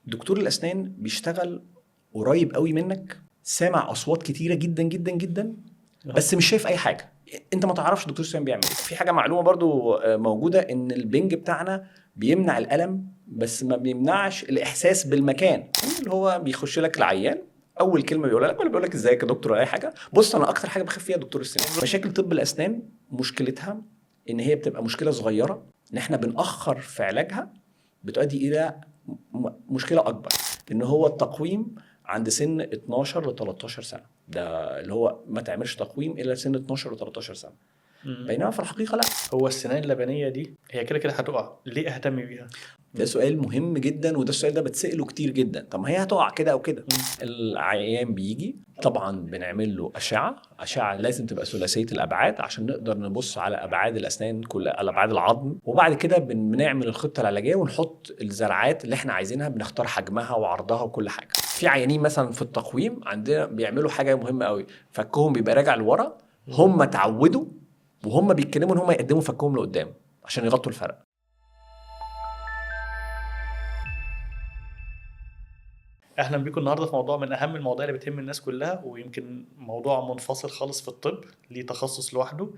دكتور الاسنان بيشتغل قريب قوي منك، سامع اصوات كتيره جدا جدا جدا، بس مش شايف اي حاجه. انت ما تعرفش دكتور الاسنان بيعمل ايه. في حاجه معلومه برضو موجوده، ان البنج بتاعنا بيمنع الالم بس ما بيمنعش الاحساس بالمكان. اللي هو بيخش لك العيان، اول كلمه بيقولها لك ولا بيقول لك ازيك يا دكتور ولا اي حاجه. بص، انا اكتر حاجه بخاف فيها دكتور الاسنان. مشاكل طب الاسنان مشكلتها ان هي بتبقى مشكله صغيره، ان احنا بنأخر في علاجها بتؤدي الى مشكله اكبر، ان هو التقويم عند سن 12 ل 13 سنه، ده اللي هو ما تعملش تقويم الا سن 12 ل 13 سنه. بينما في الحقيقه لا. هو السنان اللبنيه دي هي كده كده هتقع، ليه اهتم بيها؟ ده سؤال مهم جدا، وده السؤال ده بتسأله كتير جدا. طب ما هي هتقع كده او كده. العيان بيجي طبعا بنعمل له اشعه لازم تبقى ثلاثيه الابعاد عشان نقدر نبص على ابعاد الاسنان، كل ابعاد العظم، وبعد كده بنعمل الخطه العلاجيه ونحط الزرعات اللي احنا عايزينها، بنختار حجمها وعرضها وكل حاجه. في عيانين مثلا في التقويم عندنا بيعملوا حاجه مهمه قوي، فكهم بيبقى راجع لورا، هم اتعودوا وهم بيتكلموا ان هم يقدموا فكهم لقدام عشان يغطوا الفرق. اهلا بيكم النهارده في موضوع من اهم المواضيع اللي بتهم الناس كلها، ويمكن موضوع منفصل خالص في الطب، ليه تخصص لوحده.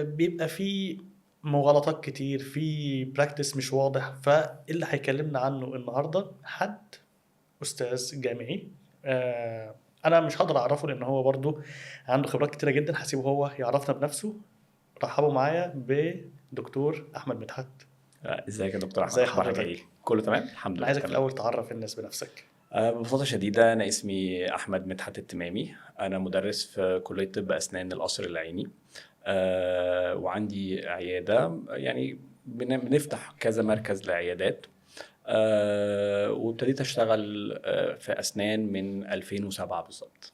بيبقى فيه مغالطات كتير، في براكتس مش واضح. فاللي هيكلمنا عنه النهارده حد استاذ جامعي. انا مش هقدر اعرفه لان هو برضو عنده خبرات كتيره جدا، هسيبه هو يعرفنا بنفسه. رحبوا معايا بدكتور احمد مدحت. ازيك يا دكتور احمد؟ ازي اخبارك حضرتك؟ ايه؟ كله تمام الحمد لله. انا عايزك تمام. الاول تعرف الناس بنفسك. ببساطه شديده انا اسمي احمد مدحت التمامي، انا مدرس في كليه طب اسنان القصر العيني، وعندي عياده، يعني بنفتح كذا مركز لعيادات، وابتديت اشتغل في اسنان من 2007 بالظبط.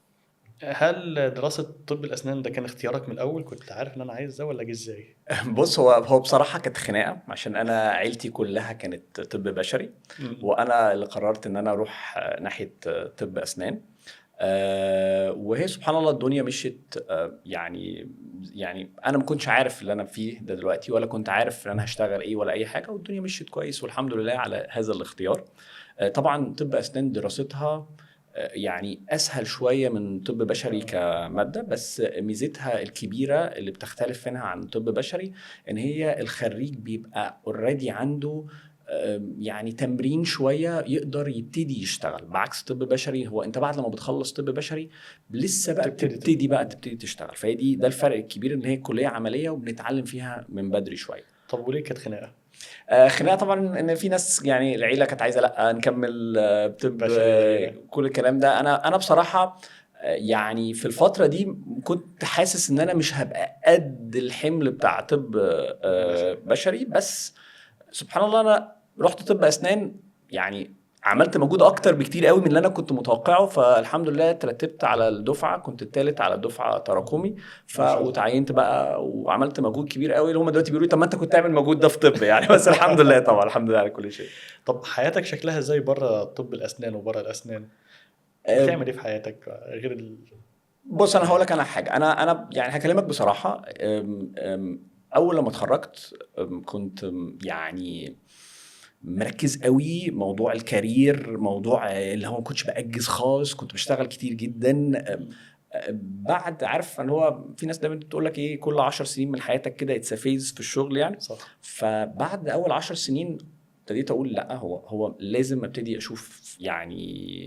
هل دراسة طب الأسنان ده كان اختيارك من الأول؟ كنت عارف إن أنا عايز ده ولا جه إزاي؟ بص، هو بصراحه كانت خناقه، عشان انا عيلتي كلها كانت طب بشري، وانا اللي قررت ان انا اروح ناحيه طب اسنان. وهي سبحان الله الدنيا مشيت. يعني انا ما كنتش عارف اللي انا فيه ده دلوقتي، ولا كنت عارف ان انا هشتغل ايه ولا اي حاجه، والدنيا مشيت كويس والحمد لله على هذا الاختيار. طبعا طب اسنان دراستها يعني اسهل شويه من طب بشري كماده، بس ميزتها الكبيره اللي بتختلف منها عن طب بشري ان هي الخريج بيبقى اوريدي عنده يعني تمرين شويه يقدر يبتدي يشتغل، بعكس طب بشري هو انت بعد لما بتخلص طب بشري لسه بقى تبتدي تشتغل. فهي ده الفرق الكبير، ان هي كليه عمليه وبنتعلم فيها من بدري شويه. طب وليه كانت خناقة؟ خناقه طبعا، ان في ناس يعني العيله كانت عايزه لا نكمل طب كل الكلام ده. انا بصراحه يعني في الفتره دي كنت حاسس ان انا مش هبقى قد الحمل بتاع طب بشري، بس سبحان الله انا رحت طب اسنان، يعني عملت مجهود اكتر بكتير قوي من اللي انا كنت متوقعه، فالحمد لله ترتبت على الدفعه، كنت الثالث على الدفعه تراكمي، وتعينت بقى وعملت مجهود كبير قوي، اللي هم دلوقتي بيقولوا طب ما انت كنت تعمل مجهود ده في طب يعني. بس الحمد لله طبعا، الحمد لله على كل شيء. طب حياتك شكلها ازاي بره طب الأسنان وبره الأسنان؟ بتعمل ايه في حياتك غير بص، انا هقول لك انا حاجه، انا يعني هكلمك بصراحه. اول لما اتخرجت كنت يعني مركز قوي موضوع الكارير، موضوع اللي هو ما كنتش باجز خالص، كنت بشتغل كتير جدا. بعد عارف ان هو في ناس دايما بتقول لك ايه، كل 10 سنين من حياتك كده اتسافيز في الشغل يعني. صح. فبعد اول 10 سنين ابتديت اقول لا، هو لازم ابتدي اشوف يعني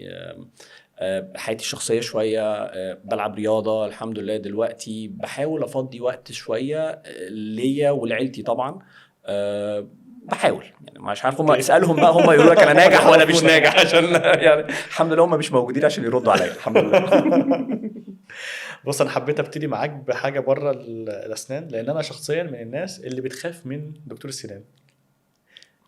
حياتي الشخصيه شويه. بلعب رياضه الحمد لله دلوقتي، بحاول افضي وقت شويه ليا ولعيلتي طبعا. بحاول يعني، مش عارف هم اسالهم بقى، هم يقولوا لك انا ناجح ولا مش ناجح، عشان يعني الحمد لله هم مش موجودين عشان يردوا عليا الحمد لله. بص، انا حبيت ابتدي معاك بحاجه بره الاسنان، لان انا شخصيا من الناس اللي بتخاف من دكتور السنان.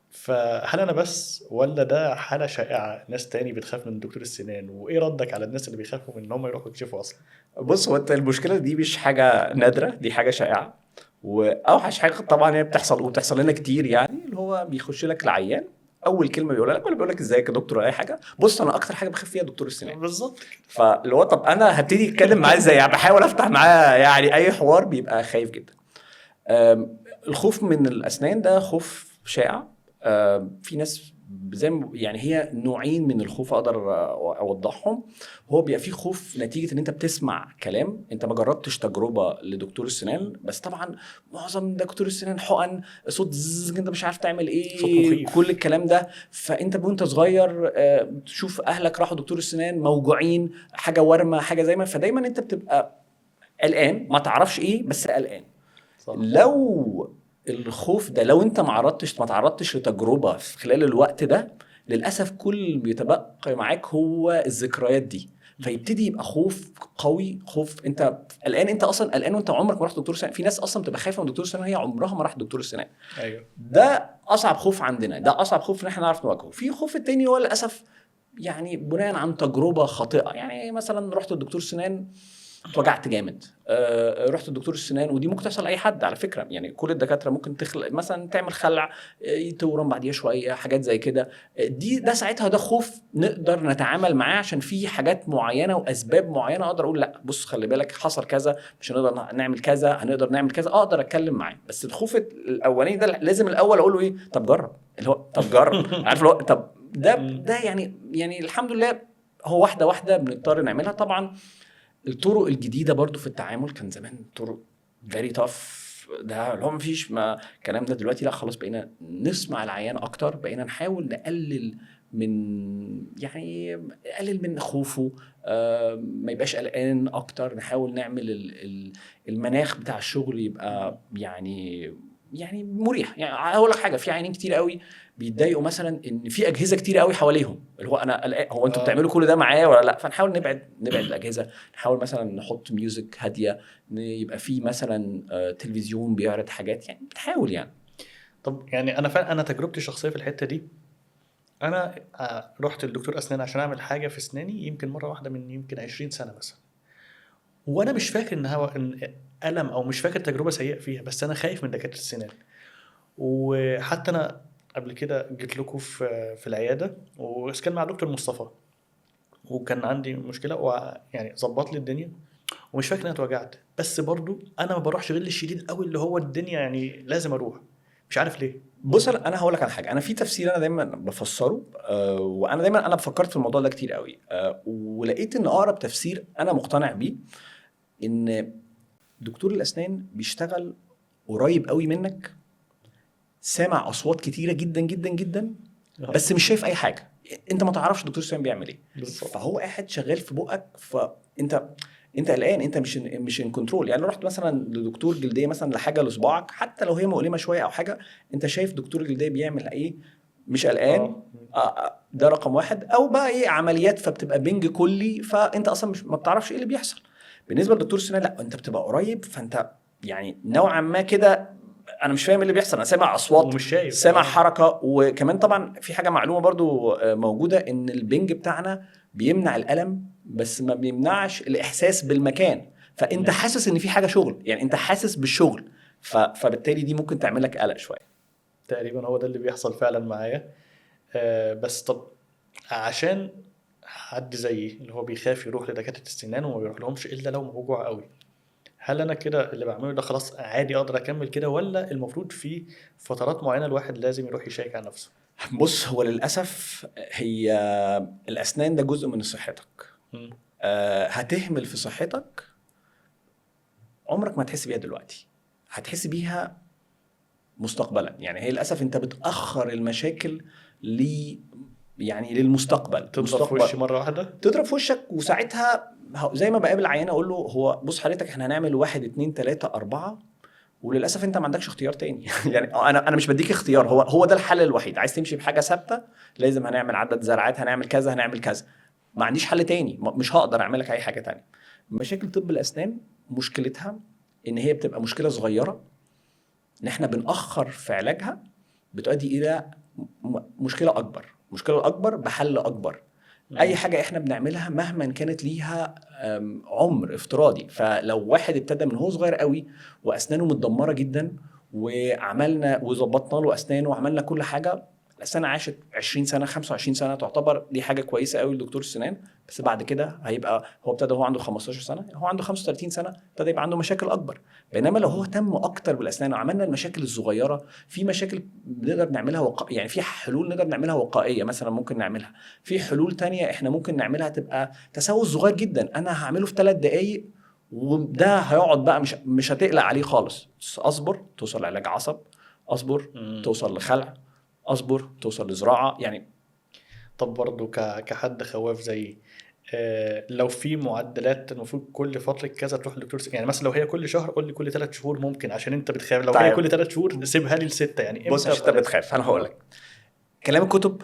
فهل انا بس ولا ده حاله شائعه ناس تاني بتخاف من دكتور السنان؟ وايه ردك على الناس اللي بيخافوا من ان هم يروحوا يكشفوا اصلا؟ بص، هو المشكله دي مش حاجه نادره، دي حاجه شائعه، واوحش حاجه طبعا هي بتحصل وبتحصل لنا كتير، يعني اللي هو بيخش لك العيان، اول كلمه بيقولها لك ولا بيقول لك ازيك يا دكتور ولا اي حاجه. بص، انا اكتر حاجه بخاف فيها دكتور السنان بالظبط. فاللي هو طب انا هبتدي اتكلم معاه ازاي؟ يعني بحاول افتح معاه يعني اي حوار، بيبقى خايف جدا. الخوف من الاسنان ده خوف شائع. في ناس زي يعني هي نوعين من الخوف اقدر اوضحهم. هو بيبقى فيه خوف نتيجه ان انت بتسمع كلام انت ما جربتش تجربه لدكتور السنان، بس طبعا معظم دكتور السنان حقن صوت انت مش عارف تعمل صوت ايه، مخيف. كل الكلام ده. فانت وانت صغير تشوف اهلك راحوا دكتور السنان موجوعين، حاجه ورمه، حاجه زي ما، فدايما انت بتبقى قلقان، ما تعرفش ايه بس قلقان. صح. لو الخوف ده لو انت ما تعرضتش لتجربه في خلال الوقت ده، للاسف كل اللي بيتبقى معاك هو الذكريات دي، فيبتدي يبقى خوف قوي. خوف انت قلقان، انت اصلا قلقان وانت عمرك ما رحت دكتور سنان. في ناس اصلا بتبقى خايفه من دكتور السنان هي عمرها ما راحت دكتور السنان. ايوه ده اصعب خوف عندنا، ده اصعب خوف ان احنا نعرف نواجهه. في خوف التاني هو للاسف يعني بناء عن تجربه خاطئه، يعني مثلا رحت لدكتور سنان اتوجعت جامد، رحت لدكتور السنان، ودي ممكن تحصل لاي حد على فكره، يعني كل الدكاتره ممكن تخلق مثلا تعمل خلع، تورم بعديها شويه، حاجات زي كده. ده ساعتها ده خوف نقدر نتعامل معاه، عشان في حاجات معينه واسباب معينه اقدر اقول لا بص خلي بالك حصل كذا، مش هنقدر نعمل كذا، هنقدر نعمل كذا، اقدر اتكلم معاه. بس الخوف الاولاني ده لازم الاول اقول له ايه، طب جرب، اللي هو طب جرب عارف اللي هو طب ده يعني الحمد لله هو واحده واحده بنضطر نعملها. طبعا الطرق الجديدة برضو في التعامل، كان زمان طرق very tough، ده اللي هو مفيش ما الكلام ده. دلوقتي لا خلاص بقينا نسمع العيان اكتر، بقينا نحاول نقلل من خوفه، ما يبقاش قلقان اكتر، نحاول نعمل المناخ بتاع الشغل يبقى يعني مريح. يعني هقول لك حاجه، في عيانين كتير قوي بيتضايقوا مثلا ان في اجهزه كتير قوي حواليهم، اللي هو انا قلقان هو انتوا بتعملوا كل ده معايا ولا لا؟ فنحاول نبعد الاجهزه، نحاول مثلا نحط ميوزك هاديه، يبقى في مثلا تلفزيون بيعرض حاجات، يعني بتحاول يعني. طب يعني انا فعلا انا تجربتي الشخصيه في الحته دي، انا رحت للدكتور اسنان عشان اعمل حاجه في اسناني يمكن مره واحده من يمكن 20 سنه مثلا، وانا مش فاكر ان الم او مش فاكر تجربه سيئه فيها، بس انا خايف من دكاتره السنان. وحتى انا قبل كده جيت لكم في العياده، وكان مع دكتور مصطفى، وكان عندي مشكله ويعني ظبط لي الدنيا، ومش فاكر اني اتوجعت، بس برضو انا ما بروحش غير للشديد قوي اللي هو الدنيا يعني لازم اروح، مش عارف ليه. بص انا هقول لك على حاجه، انا في تفسير انا دايما بفسره، وانا دايما فكرت في الموضوع ده كتير قوي، ولقيت ان اقرب تفسير انا مقتنع بيه ان دكتور الاسنان بيشتغل قريب قوي منك، سامع اصوات كتيره جدا جدا جدا، بس مش شايف اي حاجه، انت ما تعرفش دكتور السنان بيعمل ايه، فهو قاعد شغال في بقك، فانت قلقان، انت مش ان كنترول. يعني لو رحت مثلا لدكتور جلديه مثلا لحاجه لصباعك، حتى لو هي مؤلمه شويه او حاجه، انت شايف دكتور الجلديه بيعمل ايه، مش قلقان. ده رقم واحد. او بقى ايه عمليات فبتبقى بنج كلي، فانت اصلا مش ما بتعرفش ايه اللي بيحصل. بالنسبه لدكتور السنان لا، انت بتبقى قريب، فانت يعني نوعا ما كده انا مش فاهم إيه اللي بيحصل، انا سامع اصوات ومش شايف، سامع حركه. وكمان طبعا في حاجه معلومه برضو موجوده، ان البنج بتاعنا بيمنع الالم بس ما بيمنعش الاحساس بالمكان، فانت حاسس ان في حاجه شغل، يعني انت حاسس بالشغل، فبالتالي دي ممكن تعمل لك قلق شويه. تقريبا هو ده اللي بيحصل فعلا معايا. بس طب عشان حد زيي اللي هو بيخاف يروح لدكاتره السنان وما بيروح لهمش الا لو موجوع قوي، هل انا كده اللي بعمله ده خلاص عادي اقدر اكمل كده، ولا المفروض في فترات معينه الواحد لازم يروح يشيك على نفسه؟ بص هو للاسف هي الاسنان ده جزء من صحتك، هتهمل في صحتك عمرك ما تحس بيها دلوقتي، هتحس بيها مستقبلا. يعني هي للاسف انت بتاخر المشاكل يعني للمستقبل، تضرب في وشي مره واحده، تضرب في وشك. وساعتها زي ما بقابل عيان اقول له هو بص حضرتك احنا هنعمل 1 2 3 4، وللاسف انت ما عندكش اختيار تاني يعني انا مش بديك اختيار، هو ده الحل الوحيد. عايز تمشي بحاجه ثابته لازم هنعمل عدد زرعات، هنعمل كذا هنعمل كذا، ما عنديش حل تاني، مش هقدر اعمل لك اي حاجه تانية. مشاكل طب الاسنان مشكلتها ان هي بتبقى مشكله صغيره، ان احنا بنأخر في علاجها بتؤدي الى مشكله اكبر بحل اكبر. اي حاجه احنا بنعملها مهما كانت ليها عمر افتراضي، فلو واحد ابتدى من هو صغير قوي واسنانه متدمره جدا، وعملنا وظبطنا له اسنانه وعملنا كل حاجه، السنه عاشت 20 سنه 25 سنه، تعتبر دي حاجه كويسه قوي لدكتور السنان. بس بعد كده هيبقى هو ابتدى هو عنده 15 سنه، هو عنده 35 سنه ابتدى يبقى عنده مشاكل اكبر. بينما لو هو اهتم اكتر بالاسنان وعملنا المشاكل الصغيره، في مشاكل نقدر نعملها يعني في حلول نقدر نعملها وقائيه مثلا ممكن نعملها. في حلول تانية احنا ممكن نعملها تبقى تسوس صغير جدا، انا هعمله في 3 دقائق وده هيقعد بقى، مش هتقلق عليه خالص. اصبر توصل لعلاج عصب، اصبر توصل لخلع، اصبر توصل لزراعه يعني. طب برضو كحد خواف زي لو في معدلات المفروض كل فتره كذا تروح لدكتور يعني مثلا لو هي كل شهر قول لي كل 3 شهور ممكن، عشان انت بتخاف لو هي طيب. كل 3 شهور سيبها لي ل6 يعني. بص عشان انت بتخاف انا هقول لك كلام الكتب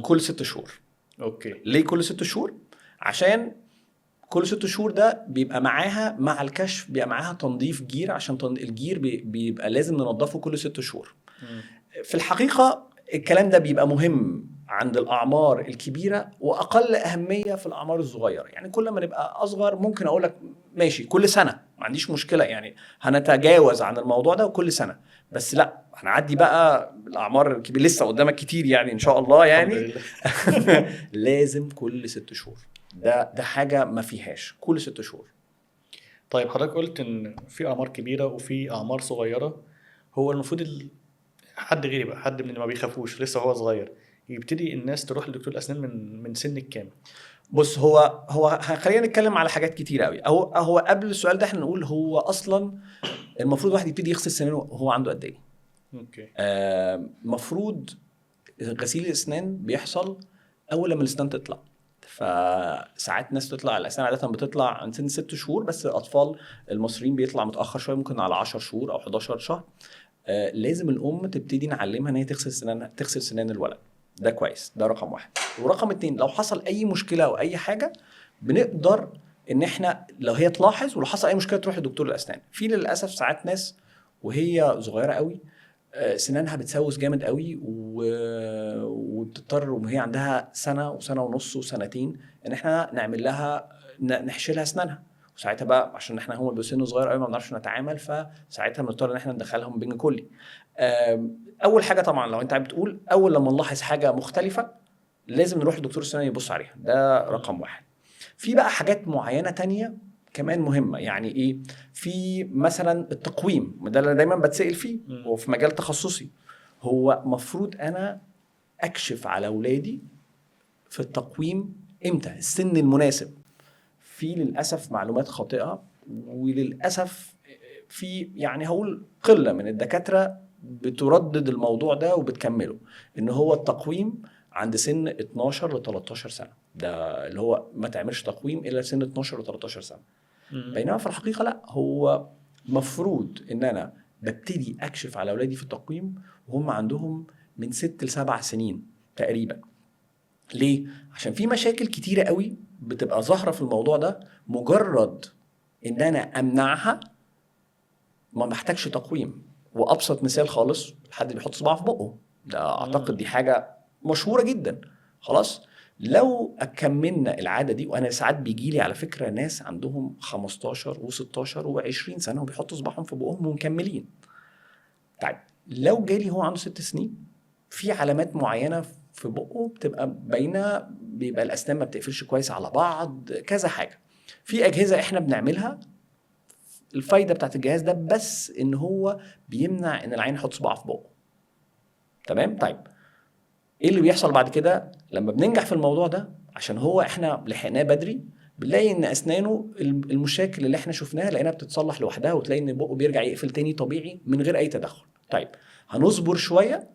كل 6 شهور. اوكي. ليه كل 6 شهور؟ عشان كل 6 شهور ده بيبقى معاها مع الكشف بيبقى معاها تنظيف جير، عشان الجير بيبقى لازم ننظفه كل 6 شهور. في الحقيقة الكلام ده بيبقى مهم عند الأعمار الكبيرة وأقل أهمية في الأعمار الصغيرة. يعني كل ما نبقى أصغر ممكن أقول لك ماشي كل سنة ما عنديش مشكلة، يعني هنتجاوز عن الموضوع ده وكل سنة. بس لا هنعدي بقى الأعمار الكبيرة، لسه قدامك كتير يعني إن شاء الله يعني. لازم كل 6 شهور، ده حاجة ما فيهاش كل 6 شهور. طيب حضرتك قلت ان في اعمار كبيره وفي اعمار صغيره، هو المفروض حد غيري بقى، حد من اللي ما بيخافوش لسه هو صغير، يبتدي الناس تروح لدكتور الاسنان من سن الكام؟ بص هو خلينا نتكلم على حاجات كتير قوي. هو قبل السؤال ده احنا نقول هو اصلا المفروض واحد يبتدي يغسل سنانه وهو عنده قد ايه. اوكي. المفروض غسيل الاسنان بيحصل اول لما الاسنان تطلع. فساعات ناس تطلع الاسنان عاده بتطلع عن سن 6 شهور، بس الاطفال المصريين بيطلع متاخر شويه ممكن على 10 شهور او 11 شهر. لازم الام تبتدي نعلمها ان هي تغسل سنان الولد. ده كويس، ده رقم 1. ورقم 2 لو حصل اي مشكله او اي حاجه بنقدر ان احنا لو هي تلاحظ ولو حصل اي مشكله تروح لدكتور الاسنان. في للاسف ساعات ناس وهي صغيره قوي سنانها بتسوس جامد قوي وبتضطر وهي عندها سنه وسنه ونص وسنتين ان احنا نعمل لها نحشي لها اسنانها. وساعتها بقى عشان احنا هم بسن صغير قوي ما بنعرفش نتعامل، فساعتها بنضطر ان احنا ندخلهم بنج كلي. اول حاجه طبعا لو انت بتقول اول لما نلاحظ حاجه مختلفه لازم نروح لدكتور السنان يبص عليها. ده رقم 1. في بقى حاجات معينه تانية كمان مهمه. يعني ايه؟ في مثلا التقويم، ده اللي دايما بتسأل فيه وفي مجال تخصصي. هو مفروض انا اكشف على اولادي في التقويم امتى السن المناسب. في للاسف معلومات خاطئه، وللاسف في يعني هقول قله من الدكاتره بتردد الموضوع ده وبتكمله ان هو التقويم عند سن 12 ل 13 سنه. ده اللي هو ما تعملش تقويم الا سن 12 ل 13 سنه. بينما في الحقيقه لا، هو مفروض ان انا ببتدي اكشف على اولادي في التقويم وهم عندهم من 6 ل 7 سنين تقريبا. ليه؟ عشان في مشاكل كتيره قوي بتبقى ظاهره في الموضوع ده مجرد ان انا امنعها ما محتاجش تقويم. وابسط مثال خالص حد بيحط صباعه في بقه، ده اعتقد دي حاجه مشهوره جدا. خلاص لو كملنا العاده دي، وانا ساعات بيجي لي على فكره ناس عندهم 15 و16 و20 سنه وبيحطوا صباعهم في بقهم ومكملين. طيب لو جالي هو عنده 6 سنين في علامات معينه في بقه بتبقى باينه، بيبقى الاسنان ما بتقفلش كويس على بعض، كذا حاجه. في اجهزه احنا بنعملها، الفايده بتاعت الجهاز ده بس ان هو بيمنع ان العين يحط صباعه في بقه. تمام. طيب ايه اللي بيحصل بعد كده لما بننجح في الموضوع ده؟ عشان هو احنا لحقناه بدري بنلاقي ان اسنانه المشاكل اللي احنا شفناها لقيناها بتتصلح لوحدها، وتلاقي ان بقه بيرجع يقفل تاني طبيعي من غير اي تدخل. طيب هنصبر شويه،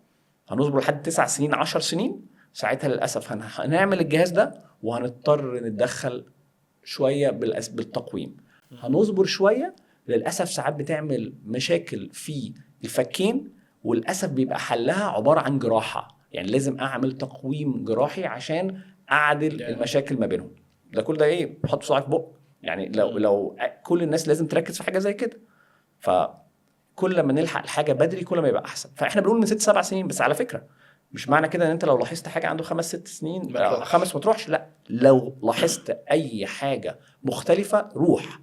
هنصبر لحد 9 سنين 10 سنين، ساعتها للاسف هنعمل الجهاز ده وهنضطر نتدخل شويه بالتقويم. هنصبر شويه، للاسف ساعات بتعمل مشاكل في الفكين، وللاسف بيبقى حلها عباره عن جراحه. يعني لازم اعمل تقويم جراحي عشان اعدل المشاكل ما بينهم. ده كل ده ايه؟ بحط صباعي في بق. يعني لو كل الناس لازم تركز في حاجه زي كده. فكل ما نلحق الحاجه بدري كل ما يبقى احسن. فاحنا بنقول من 6 7 سنين بس. على فكره مش معنى كده ان انت لو لاحظت حاجه عنده 5 6 سنين 5 ما تروحش. لا، لو لاحظت اي حاجه مختلفه روح،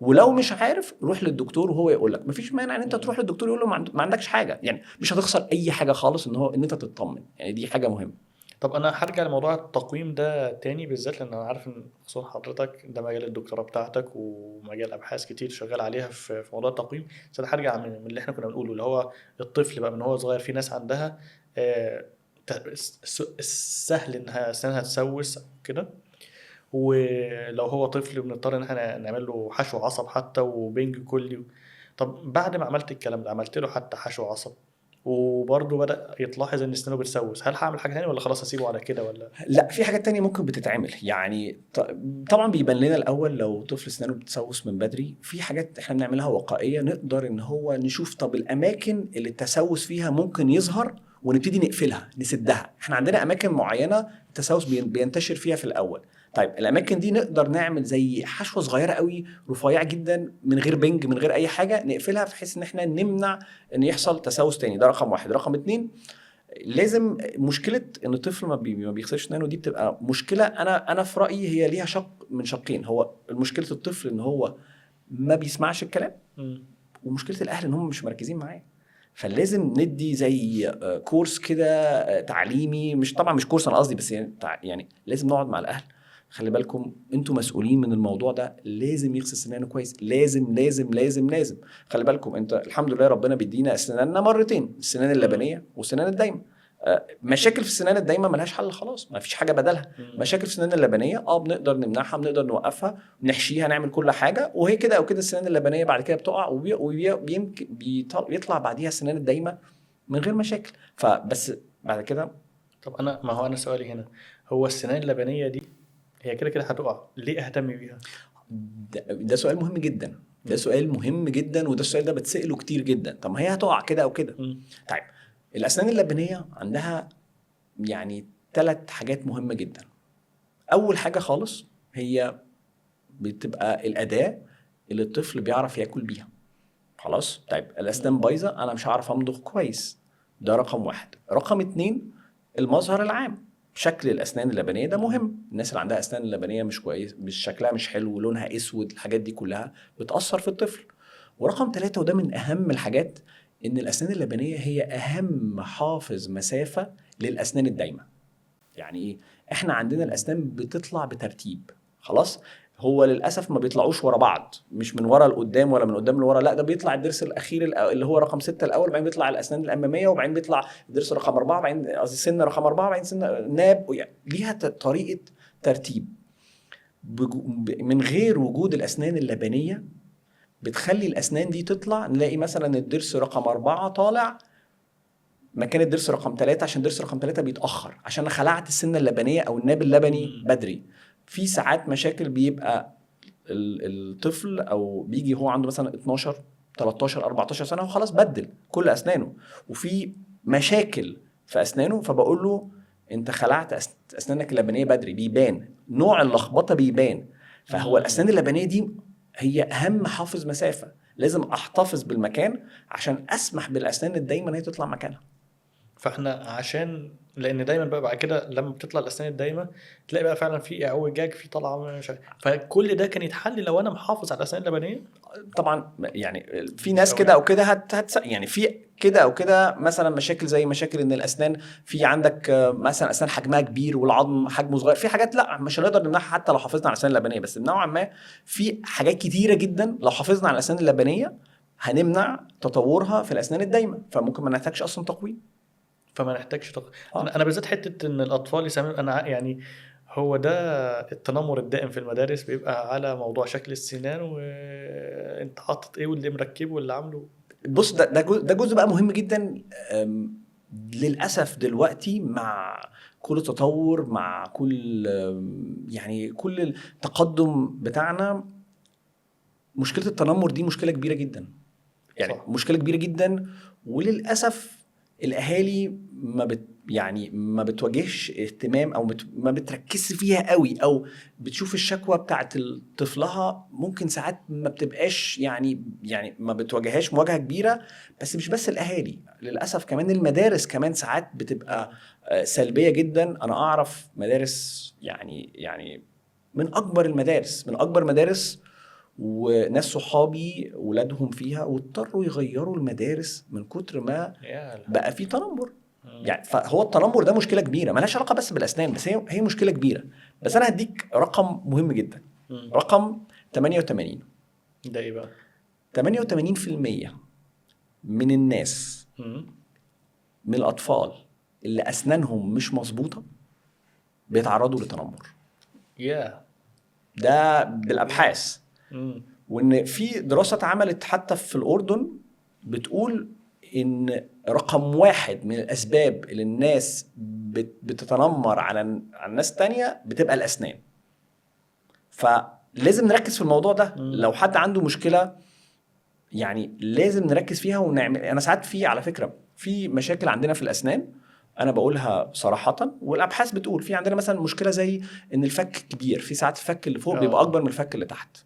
ولو مش عارف روح للدكتور وهو يقول لك. مفيش مانع ان انت تروح للدكتور يقول له ما عندكش حاجه، يعني مش هتخسر اي حاجه خالص ان انت تطمن، يعني دي حاجه مهمه. طب انا هرجع لموضوع التقويم ده تاني بالذات، لان انا عارف ان خصوصا حضرتك ده مجال الدكتوراه بتاعتك ومجال ابحاث كتير شغال عليها في موضوع التقويم. بس انا هرجع من اللي احنا كنا بنقوله، اللي هو الطفل بقى من هو صغير. في ناس عندها آه، سهل انها اسنانها تسوس كده، ولو هو طفل بنضطر ان احنا نعمل له حشو عصب حتى وبنج كلي. طب بعد ما عملت الكلام ده، عملت له حتى حشو عصب وبرضه بدأ يتلاحظ ان اسنانه بتسوس، هل هعمل حاجه ثانيه ولا خلاص اسيبه على كده ولا؟ لا، في حاجات تانية ممكن بتتعمل، يعني طبعا بيبان لنا الاول لو طفل اسنانه بتسوس من بدري، في حاجات احنا بنعملها وقائيه نقدر ان هو نشوف طب الاماكن اللي التسوس فيها ممكن يظهر ونبتدي نقفلها نسدها. احنا عندنا اماكن معينه التسوس بينتشر فيها في الاول. طيب الاماكن دي نقدر نعمل زي حشوه صغيره قوي رفيعه جدا من غير بنج من غير اي حاجه نقفلها، بحيث ان احنا نمنع ان يحصل تسوس تاني. ده رقم واحد. رقم اتنين، لازم مشكله ان الطفل ما بيغسلش اسنانه دي بتبقى مشكله، انا في رايي هي ليها شق من شقين. هو مشكله الطفل ان هو ما بيسمعش الكلام، ومشكله الاهل ان هم مش مركزين معاه. فلازم ندي زي كورس كده تعليمي، مش طبعا مش كورس انا قصدي، بس يعني لازم نقعد مع الاهل. خلي بالكم انتوا مسؤولين من الموضوع ده، لازم يغسل سنانه كويس، لازم لازم لازم لازم. خلي بالكم انت الحمد لله ربنا بيدينا اسناننا مرتين، السنان اللبنيه والسنان الدايمه. مشاكل في السنان الدايمه ملهاش حل خلاص، ما فيش حاجه بدلها. مشاكل في السنان اللبنيه بنقدر نمنعها، بنقدر نوقفها، نحشيها، نعمل كل حاجه، وهي كده او كده السنان اللبنيه بعد كده بتقع ويمكن بيطلع بعديها السنان الدايمه من غير مشاكل. فبس بعد كده. طب ما هو انا سؤالي هنا، هو السنان اللبنيه دي هي كده كده هتقع، ليه اهتم بيها؟ ده سؤال مهم جدا، ده سؤال مهم جدا، وده السؤال ده بتسأله كتير جدا. طب ما هي هتقع كده او كده. طيب الاسنان اللبنيه عندها يعني 3 حاجات مهمه جدا. اول حاجه خالص هي بتبقى الاداه اللي الطفل بيعرف ياكل بيها. خلاص، طيب الاسنان بايظه انا مش هعرف امضغ كويس، ده رقم واحد. رقم 2 المظهر العام، شكل الاسنان اللبنيه ده مهم. الناس اللي عندها اسنان لبنيه مش كويس، مش شكلها مش حلو، لونها اسود، الحاجات دي كلها بتاثر في الطفل. ورقم 3 وده من اهم الحاجات، ان الاسنان اللبنيه هي اهم حافظ مسافه للاسنان الدايمه. يعني ايه؟ احنا عندنا الاسنان بتطلع بترتيب. خلاص، هو للاسف ما بيطلعوش ورا بعض، مش من ورا لقدام ولا من قدام لورا، لا ده بيطلع الضرس الاخير اللي هو رقم 6 الاول، بعدين بيطلع الاسنان الاماميه، وبعدين بيطلع الضرس رقم 4، بعدين قصدي سنه رقم 4، بعدين سنه ناب، يعني ليها طريقه ترتيب. من غير وجود الاسنان اللبنيه بتخلي الاسنان دي تطلع، نلاقي مثلا الضرس رقم 4 طالع مكان الضرس رقم 3، عشان الضرس رقم 3 بيتاخر، عشان انا خلعت السنه اللبنيه او الناب اللبني بدري. في ساعات مشاكل بيبقى الطفل او بيجي هو عنده مثلا 12 13 14 سنه وخلاص بدل كل اسنانه، وفي مشاكل في اسنانه، فبقول له انت خلعت اسنانك اللبنيه بدري، بيبان نوع اللخبطه بيبان. فهو الاسنان اللبنيه دي هي اهم حافظ مسافه، لازم احتفظ بالمكان عشان اسمح بالاسنان الدايما هي تطلع مكانها. فاحنا عشان لان دايما بقى بعد كده لما بتطلع الاسنان الدايمه تلاقي بقى فعلا في اعوجاج في طلعه مش عارف، فكل ده كان يتحل لو انا محافظ على الاسنان اللبنيه. طبعا يعني في ناس كده او كده يعني في كده او كده مثلا مشاكل زي مشاكل ان الاسنان في عندك مثلا اسنان حجمها كبير والعظم حجمه صغير، في حاجات لا مش هنقدر نمنعها حتى لو حافظنا على الاسنان اللبنيه، بس نوعا ما في حاجات كتيره جدا لو حافظنا على الاسنان اللبنيه هنمنع تطورها في الاسنان الدايمه، فممكن ما نحتاجش اصلا تقويم. فما نحتاجش انا بالذات حته ان الاطفال يسمعوا، انا يعني هو ده التنمر الدائم في المدارس بيبقى على موضوع شكل السنان، وانت حاطط ايه واللي مركبه واللي عامله. بص ده جزء بقى مهم جدا. للاسف دلوقتي مع كل التطور، مع كل يعني كل التقدم بتاعنا، مشكله التنمر دي مشكله كبيره جدا، يعني صح. مشكله كبيره جدا. وللاسف الاهالي يعني ما بتواجهش اهتمام او ما بتركزش فيها قوي، او بتشوف الشكوى بتاعت طفلها ممكن ساعات ما بتبقاش يعني ما بتواجههاش مواجهه كبيره. بس مش بس الاهالي، للاسف كمان المدارس كمان ساعات بتبقى سلبيه جدا. انا اعرف مدارس يعني من اكبر المدارس وناس صحابي ولادهم فيها واضطروا يغيروا المدارس من كتر ما بقى في تنمر. يعني فهو التنمر ده مشكله كبيره مالهاش علاقه بس بالاسنان، بس هي مشكله كبيره. بس انا هديك رقم مهم جدا، رقم 88. ده ايه بقى؟ 88% من الناس من الاطفال اللي اسنانهم مش مظبوطه بيتعرضوا لتنمر. ده بالابحاث. وان في دراسه اتعملت حتى في الاردن بتقول ان رقم 1 من الاسباب اللي الناس بتتنمر على الناس تانية بتبقى الاسنان. فلازم نركز في الموضوع ده. لو حد عنده مشكله يعني لازم نركز فيها ونعمل. انا ساعات في على فكره في مشاكل عندنا في الاسنان انا بقولها صراحه، والابحاث بتقول في عندنا مثلا مشكله زي ان الفك كبير، في ساعات الفك اللي فوق بيبقى اكبر من الفك اللي تحت.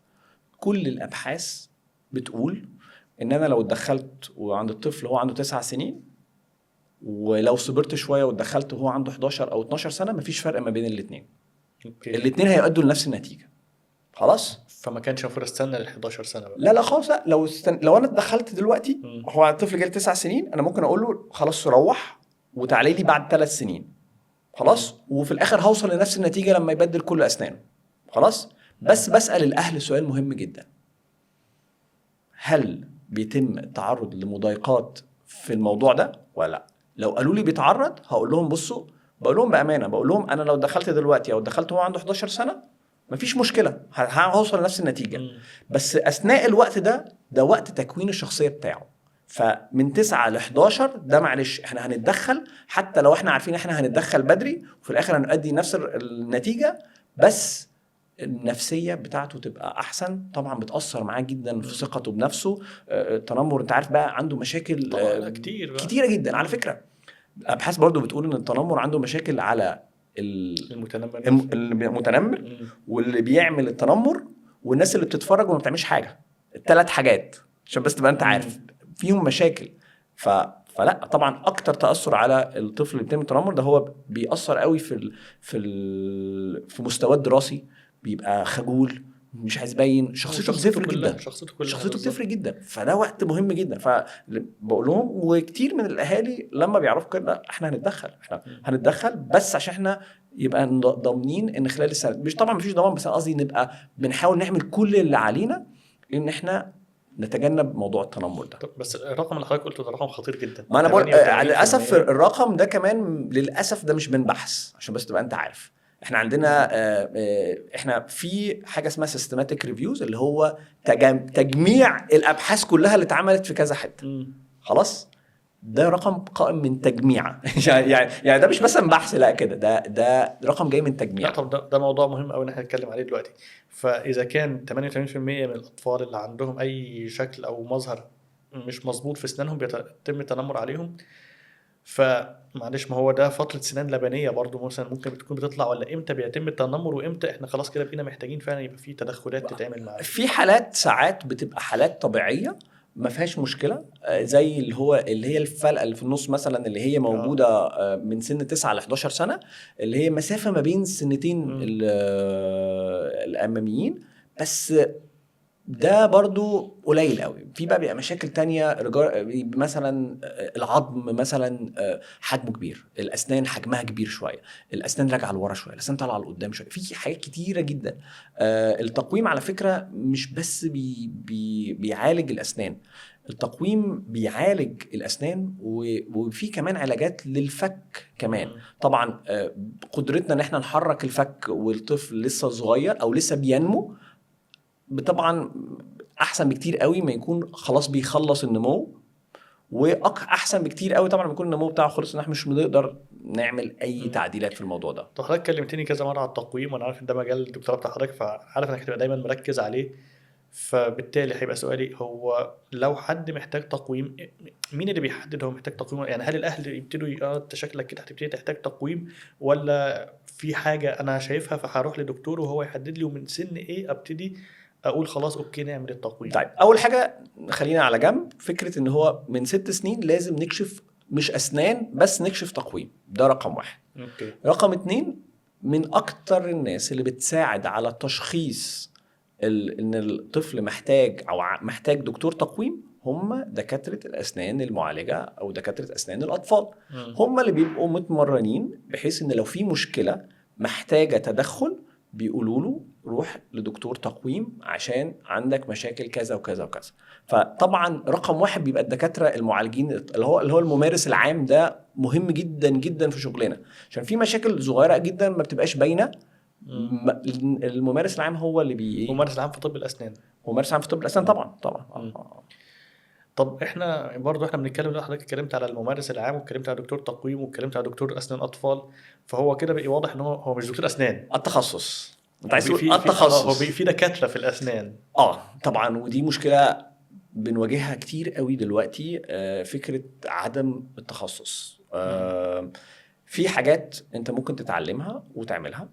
كل الابحاث بتقول ان انا لو اتدخلت وعند الطفل هو عنده 9 سنين ولو صبرت شويه واتدخلت وهو عنده 11 او 12 سنه مفيش فرق ما بين الاثنين. الاثنين هيؤدوا لنفس النتيجه. خلاص. فما كانش المفروض استنى ل 11 سنه بقى. لا خالص. لو انا اتدخلت دلوقتي هو الطفل جاي 9 سنين انا ممكن اقول له خلاص روح وتعالي لي بعد 3 سنين. خلاص. وفي الاخر هوصل لنفس النتيجه لما يبدل كل اسنانه. خلاص. بس بسال الاهل سؤال مهم جدا، هل بيتم التعرض لمضايقات في الموضوع ده ولا لا؟ لو قالوا لي بيتعرض هقول لهم بصوا، بقول لهم بامانه، بقول لهم انا لو دخلت دلوقتي او دخلت هو عنده 11 سنه مفيش مشكله، هوصل لنفس النتيجه. بس اثناء الوقت ده وقت تكوين الشخصيه بتاعه. فمن 9 ل 11 ده معلش احنا هنتدخل، حتى لو احنا عارفين احنا هنتدخل بدري وفي الاخر هنؤدي نفس النتيجه، بس النفسيه بتاعته تبقى احسن. طبعا بتاثر معاه جدا في ثقته بنفسه. التنمر انت عارف بقى عنده مشاكل كتيره جدا على فكره. الابحاث برضو بتقول ان التنمر عنده مشاكل على المتنمر واللي بيعمل التنمر والناس اللي بتتفرج وما بتعملش حاجه. ال3 حاجات عشان بس تبقى انت عارف فيهم مشاكل. فلا طبعا اكتر تاثر على الطفل اللي بيتم التنمر ده هو بيأثر قوي في مستواه الدراسي، بيبقى خجول مش عايز يبين شخصيته بتفرق جدا. شخصيته بتفرق جدا. فده وقت مهم جدا. فبقول لهم وكتير من الاهالي لما بيعرفوا كده احنا هنتدخل بس عشان احنا يبقى ضامنين ان خلال السنه، مش طبعا مفيش ضمان بس قصدي نبقى بنحاول نعمل كل اللي علينا ان احنا نتجنب موضوع التنمر ده. بس الرقم اللي حضرتك قلته ده رقم خطير جدا. ما انا بقول للاسف الرقم ده كمان للاسف ده مش من بحث عشان بس تبقى انت عارف. احنا عندنا احنا في حاجه اسمها سيستماتيك ريفيوز اللي هو تجميع الابحاث كلها اللي اتعملت في كذا حته. خلاص. ده رقم قائم من تجميعه. يعني ده مش مثلا بحث، لا كده ده رقم جاي من تجميع. طب ده موضوع مهم قوي ان احنا نتكلم عليه دلوقتي. فاذا كان 88% من الاطفال اللي عندهم اي شكل او مظهر مش مظبوط في اسنانهم بيتم التنمر عليهم، فمعلش ما هو ده فتره سنان لبنيه برضو مثلا ممكن بتكون بتطلع، ولا امتى بيتم التنمر وامتى احنا خلاص كده بقينا محتاجين فعلا يبقى في تدخلات تتعمل معاه؟ في حالات ساعات بتبقى حالات طبيعيه ما فيهاش مشكله، زي اللي هي الفلقه اللي في النص مثلا اللي هي موجوده من سن 9 ل 11 سنه، اللي هي مسافه ما بين السنتين الاماميين. بس ده برضو قليل قوي. في بقى مشاكل تانية مثلا العظم مثلا حجمه كبير، الاسنان حجمها كبير شويه، الاسنان راجعه لورا شويه، الاسنان طالعه لقدام شويه، في حاجات كتيره جدا. التقويم على فكره مش بس بيعالج الاسنان، التقويم بيعالج الاسنان وفي كمان علاجات للفك كمان. طبعا قدرتنا ان احنا نحرك الفك والطفل لسه صغير او لسه بينمو طبعا احسن بكتير قوي ما يكون خلاص بيخلص النمو، واحسن بكتير قوي طبعا ما يكون النمو بتاعه خلص ان احنا مش بنقدر نعمل اي تعديلات في الموضوع ده. طب حضرتك كلمتني كذا مره على التقويم وانا عارف ان ده مجال الدكتوراه بتاع حضرتك، فعارف انك هتبقى دايما مركز عليه. فبالتالي هيبقى سؤالي هو لو حد محتاج تقويم مين اللي بيحدد هو محتاج تقويم؟ يعني هل الاهل يبتدوا انت شكلك كده هتبتدي تحتاج تقويم، ولا في حاجه انا شايفها فهروح لدكتور وهو يحدد لي ومن سن ايه ابتدي اقول خلاص اوكي نعمل التقويم؟ طيب اول حاجه خلينا على جنب فكره ان هو من 6 سنين لازم نكشف مش اسنان بس، نكشف تقويم. ده رقم 1. أوكي. رقم 2 من اكتر الناس اللي بتساعد على تشخيص ان الطفل محتاج او محتاج دكتور تقويم هم دكاتره الاسنان المعالجه او دكاتره اسنان الاطفال. هم اللي بيبقوا متمرنين بحيث ان لو في مشكله محتاجه تدخل بيقولوا له روح لدكتور تقويم عشان عندك مشاكل كذا وكذا وكذا. فطبعا رقم واحد بيبقى الدكاتره المعالجين اللي هو الممارس العام، ده مهم جدا جدا في شغلنا عشان في مشاكل صغيره جدا ما بتبقاش باينه. الممارس العام هو اللي الممارس العام في طب الاسنان. ممارس عام في طب الاسنان طبعا طب احنا بنتكلم لو حضرتك اتكلمت على الممارس العام واتكلمت على دكتور تقويم واتكلمت على دكتور اسنان اطفال، فهو كده بقى واضح ان هو مش دكتور اسنان. التخصص انت عايز تقول هو التخصص. في دكاتره في الاسنان. طبعا، ودي مشكله بنواجهها كتير قوي دلوقتي، فكره عدم التخصص. في حاجات انت ممكن تتعلمها وتعملها،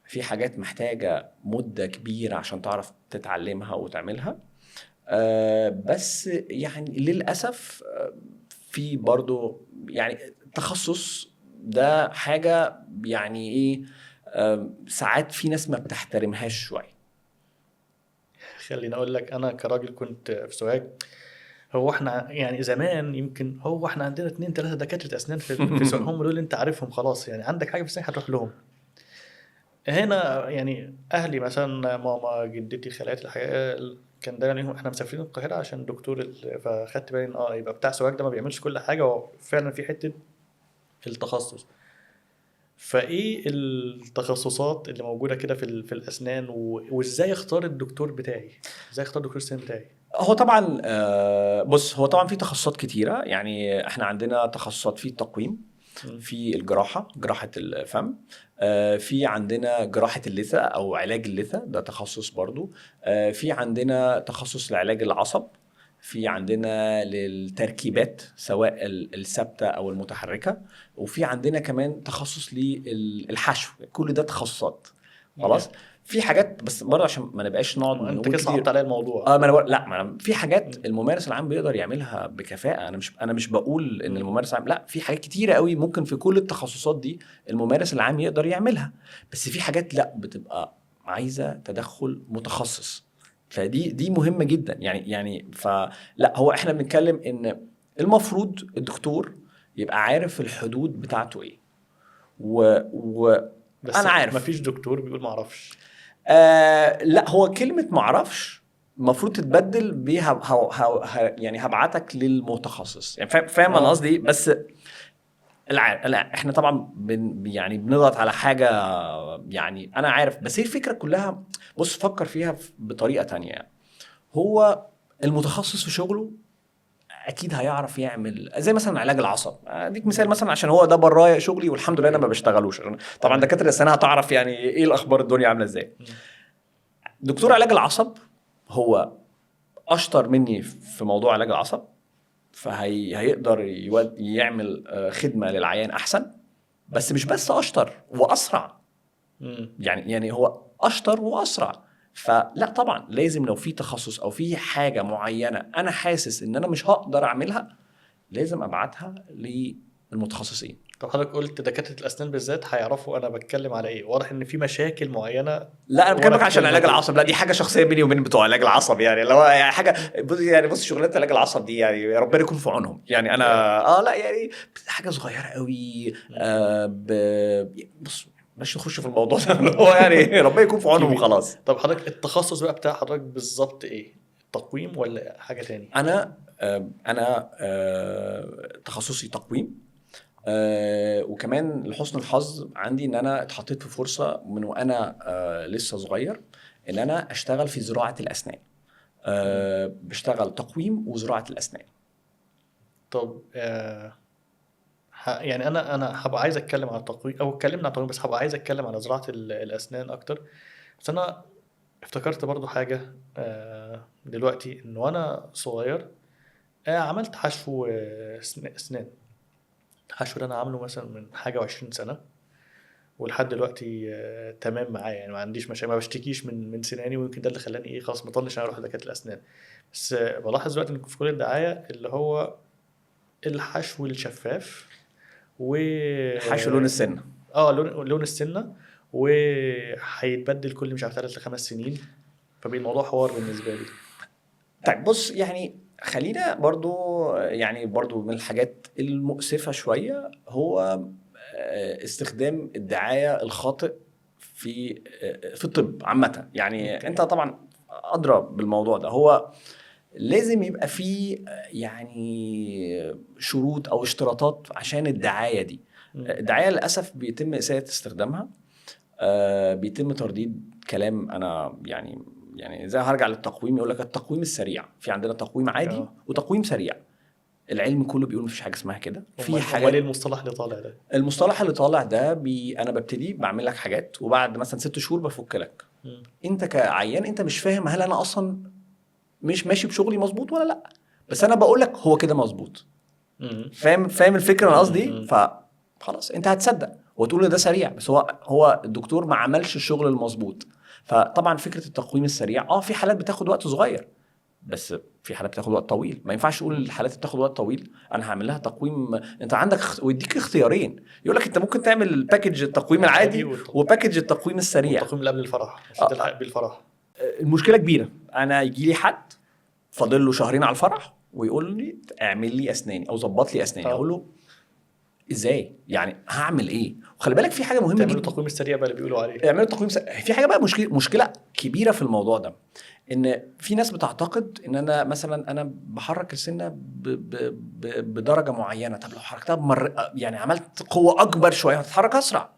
في حاجات محتاجه مده كبيره عشان تعرف تتعلمها وتعملها. بس يعني للأسف في برضو يعني التخصص ده حاجة يعني ايه، ساعات في ناس ما بتحترمهاش شوية. خليني اقول لك، انا كراجل كنت في سوهاج. هو احنا يعني زمان يمكن هو احنا عندنا 2-3 دكاتره اسنان في سوهاج، هم دول انت عارفهم خلاص، يعني عندك حاجه في السنه هتروح لهم. هنا يعني اهلي مثلا ماما جدتي خالاتي الحقيقه كان دايما ليهم احنا مسافرين القاهره عشان دكتور فخدت بالي ان يبقى بتاع سواق ده ما بيعملش كل حاجه، وفعلا في حته التخصص. فايه التخصصات اللي موجوده كده في الاسنان، وازاي اختار الدكتور بتاعي، ازاي اختار دكتور السنان بتاعي؟ هو طبعا بص، هو طبعا في تخصصات كتيرة. يعني احنا عندنا تخصصات في التقويم، في الجراحة، جراحة الفم، في عندنا جراحة اللثة أو علاج اللثة، ده تخصص برضو. في عندنا تخصص لعلاج العصب، في عندنا للتركيبات سواء الثابتة أو المتحركة، وفي عندنا كمان تخصص للحشو. كل ده تخصصات خلاص. في حاجات بس برضه عشان ما نبقاش نقعد انت نقول كده صعبت كتير. عليا الموضوع. ما انا لا، ما أنا في حاجات الممارس العام بيقدر يعملها بكفاءه. انا مش بقول ان الممارس العام لا، في حاجات كتيره قوي ممكن في كل التخصصات دي الممارس العام يقدر يعملها، بس في حاجات لا بتبقى عايزه تدخل متخصص. فدي مهمه جدا يعني فلا، هو احنا بنتكلم ان المفروض الدكتور يبقى عارف الحدود بتاعته ايه. بس انا عارف مفيش دكتور بيقول ما اعرفش. لا، هو كلمة معرفش المفروض تتبدل بيها يعني هبعتك للمتخصص. يعني فاهم انا قصدي؟ بس لا، احنا طبعا يعني بنضغط على حاجة. يعني انا عارف، بس هي الفكرة كلها. بص فكر فيها بطريقة تانية. يعني هو المتخصص في شغله اكيد هيعرف يعمل زي مثلا علاج العصب. اديك مثال مثلا عشان هو ده برايا شغلي والحمد لله انا ما بشتغلوش. طبعا دكاتره الاسنان هتعرف يعني ايه الاخبار الدنيا عامله ازاي. دكتور علاج العصب هو اشطر مني في موضوع علاج العصب، فهيقدر يعمل خدمه للعيان احسن. بس مش بس اشطر واسرع، يعني هو اشطر واسرع. فلا طبعا لازم لو في تخصص او في حاجه معينه انا حاسس ان انا مش هقدر اعملها لازم ابعتها للمتخصصين. طب حضرتك قلت دكاتره الاسنان بالذات هيعرفوا انا بتكلم على ايه، واضح ان في مشاكل معينه. لا انا بكلمك عشان علاج العصب، لا دي حاجه شخصيه بيني وبين بتوع علاج العصب. يعني لو يعني حاجه بص شغلانه علاج العصب دي يعني ربنا يكون في عونهم. يعني انا لا يعني حاجه صغيره قوي. بص مش نخش في الموضوع ده اللي هو يعني ربنا يكون في عونهم وخلاص. طب حضرتك التخصص بقى بتاع حضرتك بالظبط ايه؟ تقويم ولا حاجه تاني؟ انا تخصصي تقويم. وكمان لحسن الحظ عندي ان انا اتحطيت في فرصه من وانا لسه صغير ان انا اشتغل في زراعه الاسنان. بشتغل تقويم وزراعه الاسنان. طب يعني انا هبقى عايز اتكلم على التقويم، او اتكلمنا عن التقويم، بس هبقى عايز اتكلم على زراعه الاسنان اكتر. بس انا افتكرت برضو حاجه دلوقتي، ان وانا صغير عملت حشو اسنان. الحشو ده انا عامله مثلا من حاجه و20 سنه، ولحد دلوقتي تمام معايا، يعني ما عنديش مشاكل، ما بشتكيش من سناني، ويمكن ده اللي خلاني ايه خلاص مطنش انا اروح لدكاتره الاسنان. بس بلاحظ دلوقتي ان في كل الدعايه اللي هو الحشو الشفاف و حشو لون السن. لون السنه، وهيتبدل كل مش عارف 3 ل5 سنين. فبين الموضوع حوار بالنسبه لي. طيب بص، يعني خلينا برضو من الحاجات المؤسفة شوية هو استخدام الدعاية الخاطئ في الطب عامة. يعني اوكي. انت طبعا أدرى بالموضوع ده. هو لازم يبقى فيه يعني شروط أو اشتراطات عشان الدعاية دي. الدعاية للأسف بيتم إساءة استخدامها، بيتم ترديد كلام. أنا يعني زي هرجع للتقويم، يقول لك التقويم السريع. في عندنا تقويم عادي وتقويم سريع. العلم كله بيقول مفيش حاجه اسمها كده. في امال ايه حاجات، المصطلح اللي طالع ده؟ المصطلح اللي طالع ده انا ببتدي بعمل لك حاجات، وبعد مثلا 6 شهور بفك لك. انت كعيان انت مش فاهم هل انا اصلا مش ماشي بشغلي مظبوط ولا لا، بس انا بقول لك هو كده مظبوط. فاهم الفكره انا قصدي؟ فخلاص انت هتصدق وتقول لي ده سريع، بس هو الدكتور ما عملش الشغل المظبوط. فطبعا فكره التقويم السريع في حالات بتاخد وقت صغير، بس في حالات بتاخد وقت طويل. ما ينفعش تقول الحالات اللي بتاخد وقت طويل انا هعمل لها تقويم. انت عندك ويديك اختيارين، يقول لك انت ممكن تعمل باكج التقويم العادي وباكج التقويم السريع، والتقويم اللي قبل الفرح عشان تلحق بالفرح. المشكله كبيره. انا يجي لي حد فاضل له شهرين على الفرح ويقول لي اعمل لي اسناني او ظبط لي اسناني. اقول له ازاي؟ يعني هعمل ايه؟ وخلي بالك في حاجه مهمه جدا، تعملوا التقويم السريع بقى اللي بيقولوا عليه. اعملوا تقويم في حاجه بقى مشكله كبيره في الموضوع ده، ان في ناس بتعتقد ان انا مثلا بحرك السنه بدرجه معينه. طب لو حركتها يعني عملت قوه اكبر شويه هتتحرك اسرع.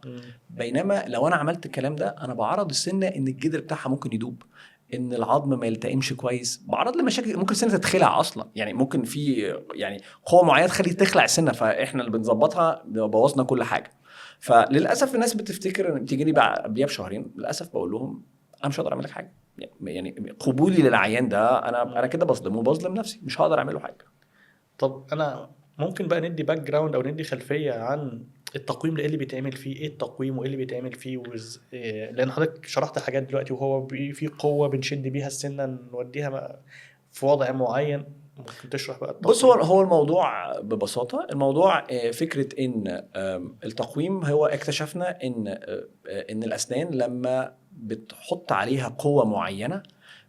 بينما لو انا عملت الكلام ده انا بعرض السنه ان الجدر بتاعها ممكن يدوب، ان العظم ما يلتئمش كويس، بعرض لمشاكل. ممكن السنه تتخلع اصلا، يعني ممكن في يعني قوه معينه تخلي تخلع السنه، فاحنا اللي بنظبطها بوظنا كل حاجه. فللاسف الناس بتفتكر ان بتيجي لي بعد قبليها بشهرين. للاسف بقول لهم انا مش هقدر اعمل لك حاجه. يعني قبولي للعيان ده انا كده بظلمه وبظلم نفسي، مش هقدر اعمل له حاجه. طب انا ممكن بقى ندي باك جراوند او ندي خلفيه عن التقويم ده، ايه اللي بيتعمل فيه، ايه التقويم وايه اللي بيتعمل فيه لان حضرتك شرحت حاجات دلوقتي، وهو في قوه بنشد بيها السنه نوديها في وضع معين. ممكن تشرح بقى التقويم؟ بص، هو الموضوع ببساطه، الموضوع فكره ان التقويم هو اكتشفنا ان الاسنان لما بتحط عليها قوه معينه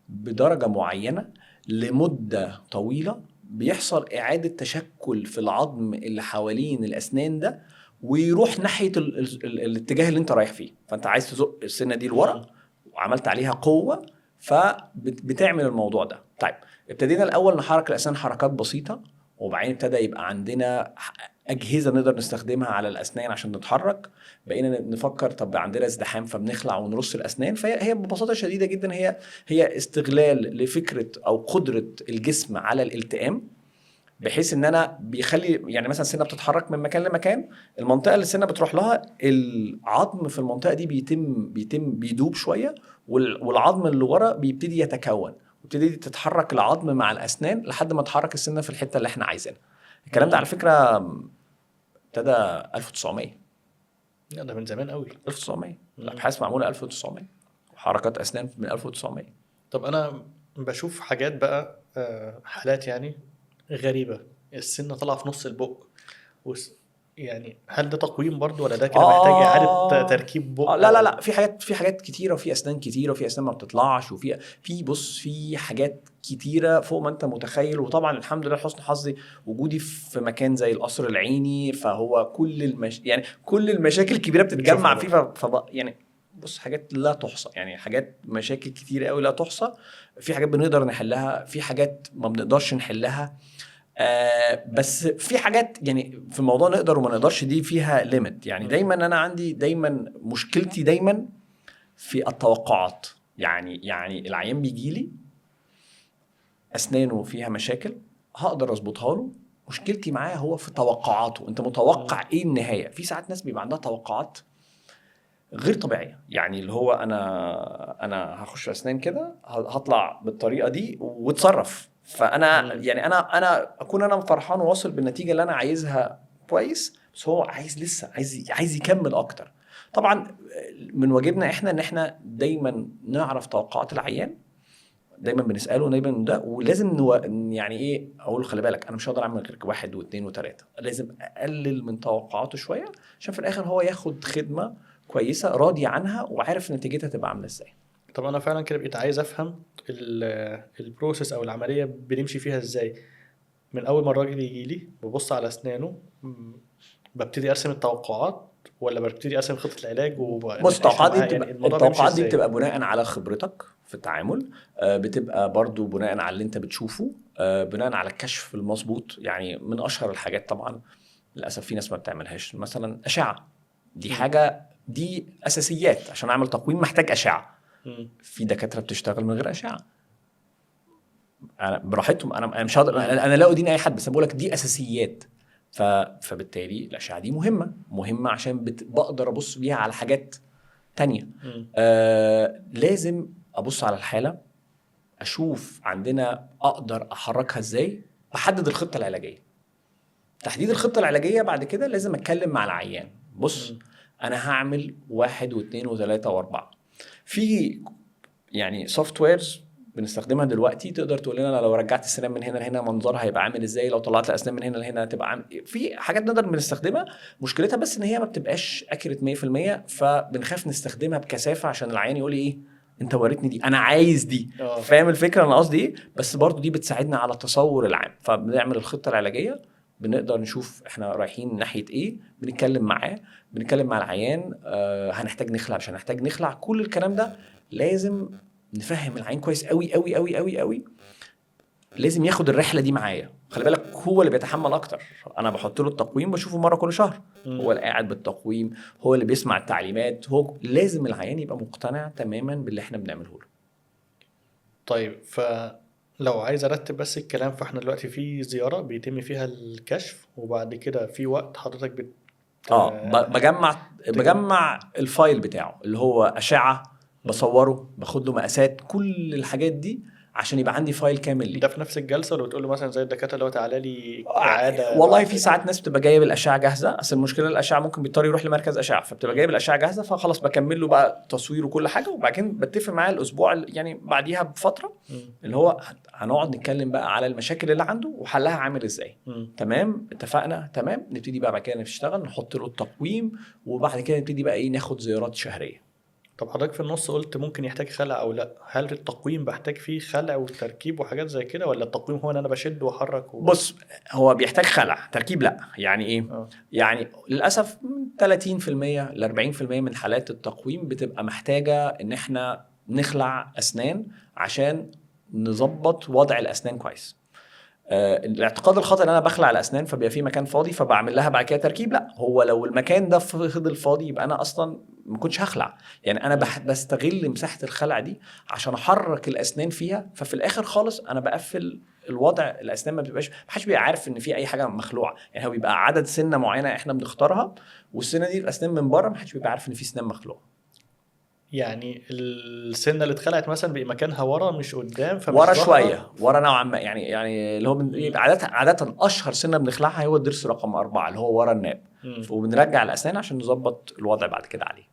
بدرجه معينه لمده طويله بيحصل اعاده تشكل في العظم اللي حوالين الاسنان ده، ويروح ناحيه الاتجاه اللي انت رايح فيه. فانت عايز تزق السنه دي لورا وعملت عليها قوه، فبتعمل الموضوع ده. طيب ابتدينا الاول نحرك الاسنان حركات بسيطه، وبعدين ابتدى يبقى عندنا اجهزه نقدر نستخدمها على الاسنان عشان نتحرك. بقينا نفكر طب عندنا ازدحام فبنخلع ونرص الاسنان. فهي ببساطه شديده جدا هي استغلال لفكره او قدره الجسم على الالتئام، بحيث ان انا بيخلي يعني مثلا السنه بتتحرك من مكان لمكان، المنطقه اللي السنه بتروح لها العظم في المنطقه دي بيتم بيدوب شويه، والعظم اللي ورا بيبتدي يتكون، وبتدي تتحرك العظم مع الاسنان لحد ما تحرك السنه في الحته اللي احنا عايزينها. الكلام ده على فكره ابتدى 1900. ده من زمان قوي. 1900 الابحاث معموله 1900 وحركات اسنان من 1900. طب انا بشوف حاجات بقى، حالات يعني غريبه، السنه طالعه في نص البق يعني هل ده تقويم برضو ولا ده كده محتاج اعاده تركيب بق؟ لا في حاجات كتيره، وفي اسنان كتيره، وفي اسنان ما بتطلعش، في حاجات كتيره فوق ما انت متخيل. وطبعا الحمد لله حسن حظي وجودي في مكان زي القصر العيني، فهو يعني كل المشاكل الكبيره بتتجمع فيه. يعني بص، حاجات لا تحصى، يعني حاجات مشاكل كتيره قوي لا تحصى. في حاجات بنقدر نحلها، في حاجات ما بنقدرش نحلها. بس في حاجات يعني في الموضوع نقدر وما نقدرش، دي فيها ليميت. يعني دايما انا عندي دايما مشكلتي دايما في التوقعات. يعني العيان بيجي لي اسنانه فيها مشاكل، هقدر اظبطها له. مشكلتي معاه هو في توقعاته. انت متوقع ايه النهايه؟ في ساعات ناس بيبقى عندها توقعات غير طبيعيه، يعني اللي هو انا هخش اسنان كده هطلع بالطريقه دي وتصرف. فانا يعني انا اكون فرحان وواصل بالنتيجه اللي انا عايزها كويس، بس هو لسه عايز يكمل اكتر. طبعا من واجبنا احنا ان احنا دايما نعرف توقعات العيان، دايما بنساله دايما ده. ولازم يعني ايه اقول خلي بالك انا مش هقدر اعمل غير 1 و2 و3. لازم اقلل من توقعاته شويه عشان في الاخر هو ياخد خدمه كويسه راضي عنها وعارف نتيجتها تبقى عامله ازاي. طب انا فعلا كده بقيت عايز افهم البروسيس او العمليه بنمشي فيها ازاي. من اول ما الراجل يجي لي ببص على اسنانه، ببتدي ارسم التوقعات ولا ببتدي ارسم خطه العلاج بص، وبناقشها التوقعات دي معاه؟ يعني بتبقى الموضوع بيمشي ازاي؟ بناء على خبرتك في التعامل، بتبقى برضو بناء على اللي انت بتشوفه، بناء على الكشف المظبوط. يعني من اشهر الحاجات طبعا، للاسف في ناس ما بتعملهاش، مثلا اشعه. دي مم. حاجه، دي اساسيات. عشان اعمل تقويم محتاج اشعه. مم. في دكاتره بتشتغل من غير اشعه، انا براحتهم. انا مش هقدر، مم. انا لا ادين اي حد، بس بقول لك دي اساسيات. فبالتالي الاشعه دي مهمه عشان بقدر ابص بيها على حاجات تانية. مم. لازم ابص على الحاله، اشوف عندنا اقدر احركها ازاي، احدد الخطه العلاجيه. تحديد الخطه العلاجيه بعد كده لازم اتكلم مع العيان. بص، مم. انا هعمل 1 و2 و3 و4. في يعني سوفت ويرز بنستخدمها دلوقتي تقدر تقول لنا لو رجعت السنان من هنا لهنا منظرها هيبقى عامل ازاي، لو طلعت الاسنان من هنا لهنا هتبقى عامل. في حاجات نقدر بنستخدمها، مشكلتها بس ان هي ما بتبقاش اكيوريت 100%، فبنخاف نستخدمها بكثافه عشان العيان يقول لي ايه، انت وريتني دي، انا عايز دي. اه. فاهم الفكره انا قصدي ايه؟ بس برضو دي بتساعدنا على التصور العام. فبنعمل الخطه العلاجيه، بنقدر نشوف احنا رايحين ناحيه ايه، بنتكلم معاه، بنتكلم مع العيان. هنحتاج نخلع مش هنحتاج نخلع، كل الكلام ده لازم نفهم العين كويس قوي قوي قوي قوي قوي. لازم ياخد الرحله دي معايا. خلي بالك هو اللي بيتحمل اكتر. انا بحط له التقويم، بشوفه مره كل شهر، مم. هو اللي قاعد بالتقويم، هو اللي بيسمع التعليمات. هو لازم العيان يبقى مقتنع تماما باللي احنا بنعمله له. طيب، فلو عايز ارتب بس الكلام، فاحنا دلوقتي في زياره بيتم فيها الكشف، وبعد كده في وقت حضرتك تجمع. بجمع الفايل بتاعه اللي هو اشعه، مم. بصوره، باخد له مقاسات، كل الحاجات دي عشان يبقى عندي فايل كامل ليه. ده في نفس الجلسه، ولا بتقول له مثلا زي الدكاتره اللي هو تعالى لي اعاده والله بعد؟ في ساعات ناس بتبقى جايه بالاشعه جاهزه. اصل المشكله الاشعه ممكن بيضطر يروح لمركز اشعه، فبتبقى جايه بالاشعه جاهزه، فخلاص بكمل له بقى تصوير وكل حاجه، وبعدين بتفق معاه الاسبوع يعني بعديها بفتره مم. اللي هو هنقعد نتكلم بقى على المشاكل اللي عنده وحلها عامل ازاي. مم. تمام، اتفقنا، تمام. نبتدي بقى بعد كده نشتغل، نحط له التقويم، وبعد كده نبتدي بقى ايه، ناخد زيارات شهريه. طب حضرتك في النص قلت ممكن يحتاج خلع او لا، هل التقويم بحتاج فيه خلع وتركيب وحاجات زي كده، ولا التقويم هو ان انا بشد واحرك بص، هو بيحتاج خلع، تركيب لا. يعني ايه؟ اه. يعني للاسف من 30% ل 40% من حالات التقويم بتبقى محتاجه ان احنا نخلع اسنان عشان نظبط وضع الاسنان كويس. الاعتقاد الخاطئ ان انا بخلع الاسنان فبيبقى في مكان فاضي فبعمل لها بعد كده تركيب. لا، هو لو المكان ده فضل فاضي يبقى انا اصلا ما كنتش هخلع. يعني انا بستغل مساحه الخلع دي عشان احرك الاسنان فيها، ففي الاخر خالص انا بقفل الوضع. الاسنان ما حدش بيبقى عارف ان في اي حاجه مخلوعه. يعني هو بيبقى عدد سنه معينه احنا بنختارها، والسنه دي الاسنان من بره ما حدش بيبقى عارف ان في سنان مخلوعه. يعني السنه اللي اتخلعت مثلا بقى مكانها ورا مش قدام، فمش ورا ظاهره. شويه، ورا نوعا ما. يعني اللي هو مم. عاده اشهر سنه بنخلعها هو الضرس رقم 4 اللي هو ورا الناب. مم. وبنرجع الاسنان عشان نظبط الوضع بعد كده عليه.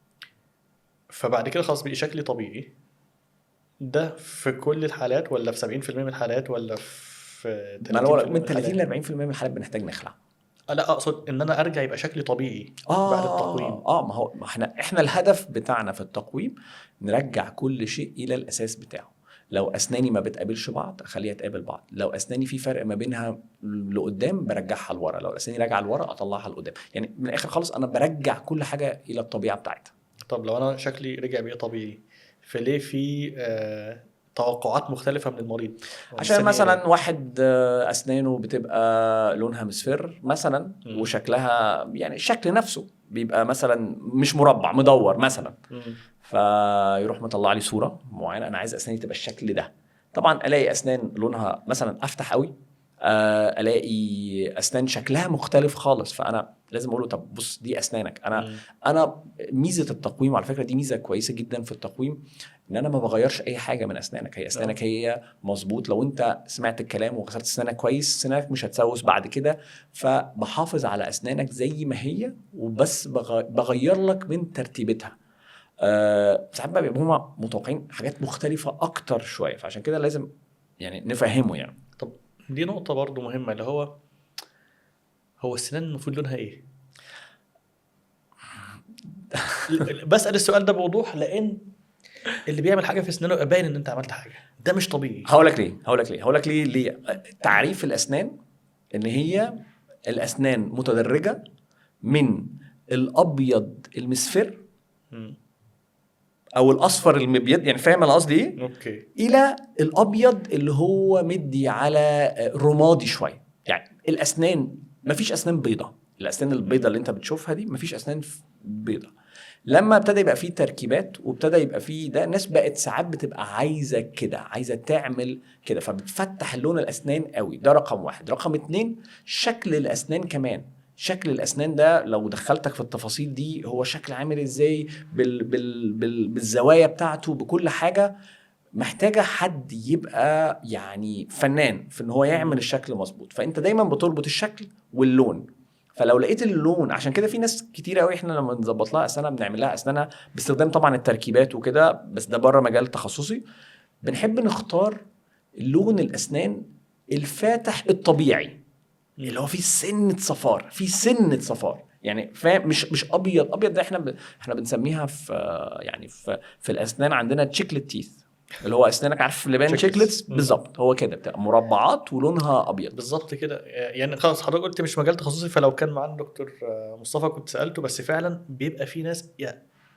فبعد كده خلاص بقى شكلي طبيعي. ده في كل الحالات، ولا في 70% من الحالات، ولا في ما انا بقول لك 30% من من 30 ل الحالات؟ 40% من الحالات بنحتاج نخلع. لا، اقصد ان انا ارجع يبقى شكلي طبيعي بعد التقويم. ما احنا الهدف بتاعنا في التقويم نرجع كل شيء الى الاساس بتاعه. لو اسناني ما بتقابلش بعض اخليها تقابل بعض، لو اسناني في فرق ما بينها لقدام برجعها لورا، لو اسناني راجعه لورا اطلعها لقدام. يعني من الاخر خالص انا برجع كل حاجه الى الطبيعه بتاعتها. طب لو انا شكلي رجع بقى طبيعي، فليه في توقعات مختلفة من المريض عشان ومستني مثلا علاج؟ واحد اسنانه بتبقى لونها مصفر مثلا، مم. وشكلها يعني الشكل نفسه بيبقى مثلا مش مربع، مدور مثلا. مم. فيروح مطلع لي صوره معينه، انا عايز اسناني تبقى الشكل ده. طبعا الاقي اسنان لونها مثلا افتح قوي، الاقي اسنان شكلها مختلف خالص. فانا لازم اقول له طب بص دي اسنانك. مم. انا ميزه التقويم على فكره، دي ميزه كويسه جدا في التقويم، ان انا ما بغيرش اي حاجه من اسنانك. هي اسنانك هي مظبوط. لو انت سمعت الكلام وغسلت اسنانك كويس، اسنانك مش هتسوس بعد كده. فبحافظ على اسنانك زي ما هي، وبس بغير لك من ترتيبتها. ساعات بقى بيبقوا هما متوقعين حاجات مختلفه اكتر شويه، فعشان كده لازم يعني نفهمه يعني. طب دي نقطة برضو مهمة، اللي هو السنان المفروض لونها ايه؟ بسأل السؤال ده بوضوح، لأن اللي بيعمل حاجه في اسنانه يبقى باين ان انت عملت حاجه، ده مش طبيعي. هقول لك ليه تعريف الاسنان ان هي الاسنان متدرجه من الابيض المصفر مم. او الاصفر المبيض، يعني فاهم انا قصدي ايه، اوكي. الى الابيض اللي هو مدي على رمادي شويه. يعني الاسنان مفيش اسنان بيضه، الاسنان البيضه اللي انت بتشوفها دي مفيش اسنان بيضه. لما ابتدى يبقى فيه تركيبات وابتدى يبقى فيه ده، الناس بقت ساعات بتبقى عايزه كده، عايزه تعمل كده، فبتفتح لون الاسنان قوي. ده رقم واحد. رقم 2 شكل الاسنان كمان. شكل الاسنان ده لو دخلتك في التفاصيل دي، هو شكل عامل ازاي بالزوايا بتاعته، بكل حاجه محتاجه حد يبقى يعني فنان في ان هو يعمل الشكل مظبوط. فانت دايما بتربط الشكل واللون. فلو لقيت اللون، عشان كده في ناس كتير قوي احنا لما نظبط لها اسنانها بنعمل لها اسنانها باستخدام طبعا التركيبات وكده، بس ده بره مجال تخصصي. بنحب نختار لون الاسنان الفاتح الطبيعي، اللي هو فيه سنه صفار، فيه سنه صفار، يعني فاهم، مش ابيض. ده احنا بنسميها في يعني في الاسنان عندنا تشيكلت تيث، اللي هو اسنانك عارف لبان تشيكلتس بالظبط، هو كده بتبقى مربعات ولونها ابيض بالظبط كده. يعني خلاص حضرتك قلت مش مجال تخصصي، فلو كان معانا دكتور مصطفى كنت سالته، بس فعلا بيبقى في ناس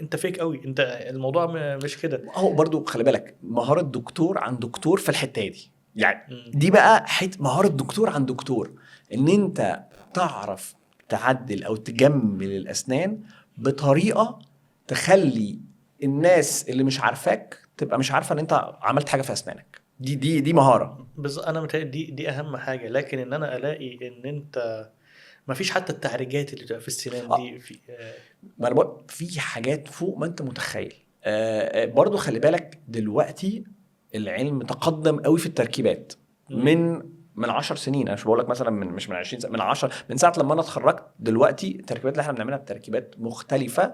انت فيك قوي، انت الموضوع مش كده. هو برضو خلي بالك مهاره دكتور عن دكتور في الحته دي، يعني دي بقى مهاره دكتور عن دكتور، ان انت تعرف تعدل او تجمل الاسنان بطريقه تخلي الناس اللي مش عارفاك تبقى مش عارفه ان انت عملت حاجه في اسنانك. دي مهاره. بس انا متهيألي دي اهم حاجه، لكن ان انا الاقي ان انت ما فيش حتى التعريجات اللي بتبقى في السنان دي في ما انا بقول في حاجات فوق ما انت متخيل. برضو خلي بالك دلوقتي العلم تقدم قوي في التركيبات. من 10 سنين، انا مش بقول لك مثلا مش من 20 سنه، من 10، من ساعه لما انا اتخرجت دلوقتي التركيبات اللي احنا بنعملها بتركيبات مختلفه.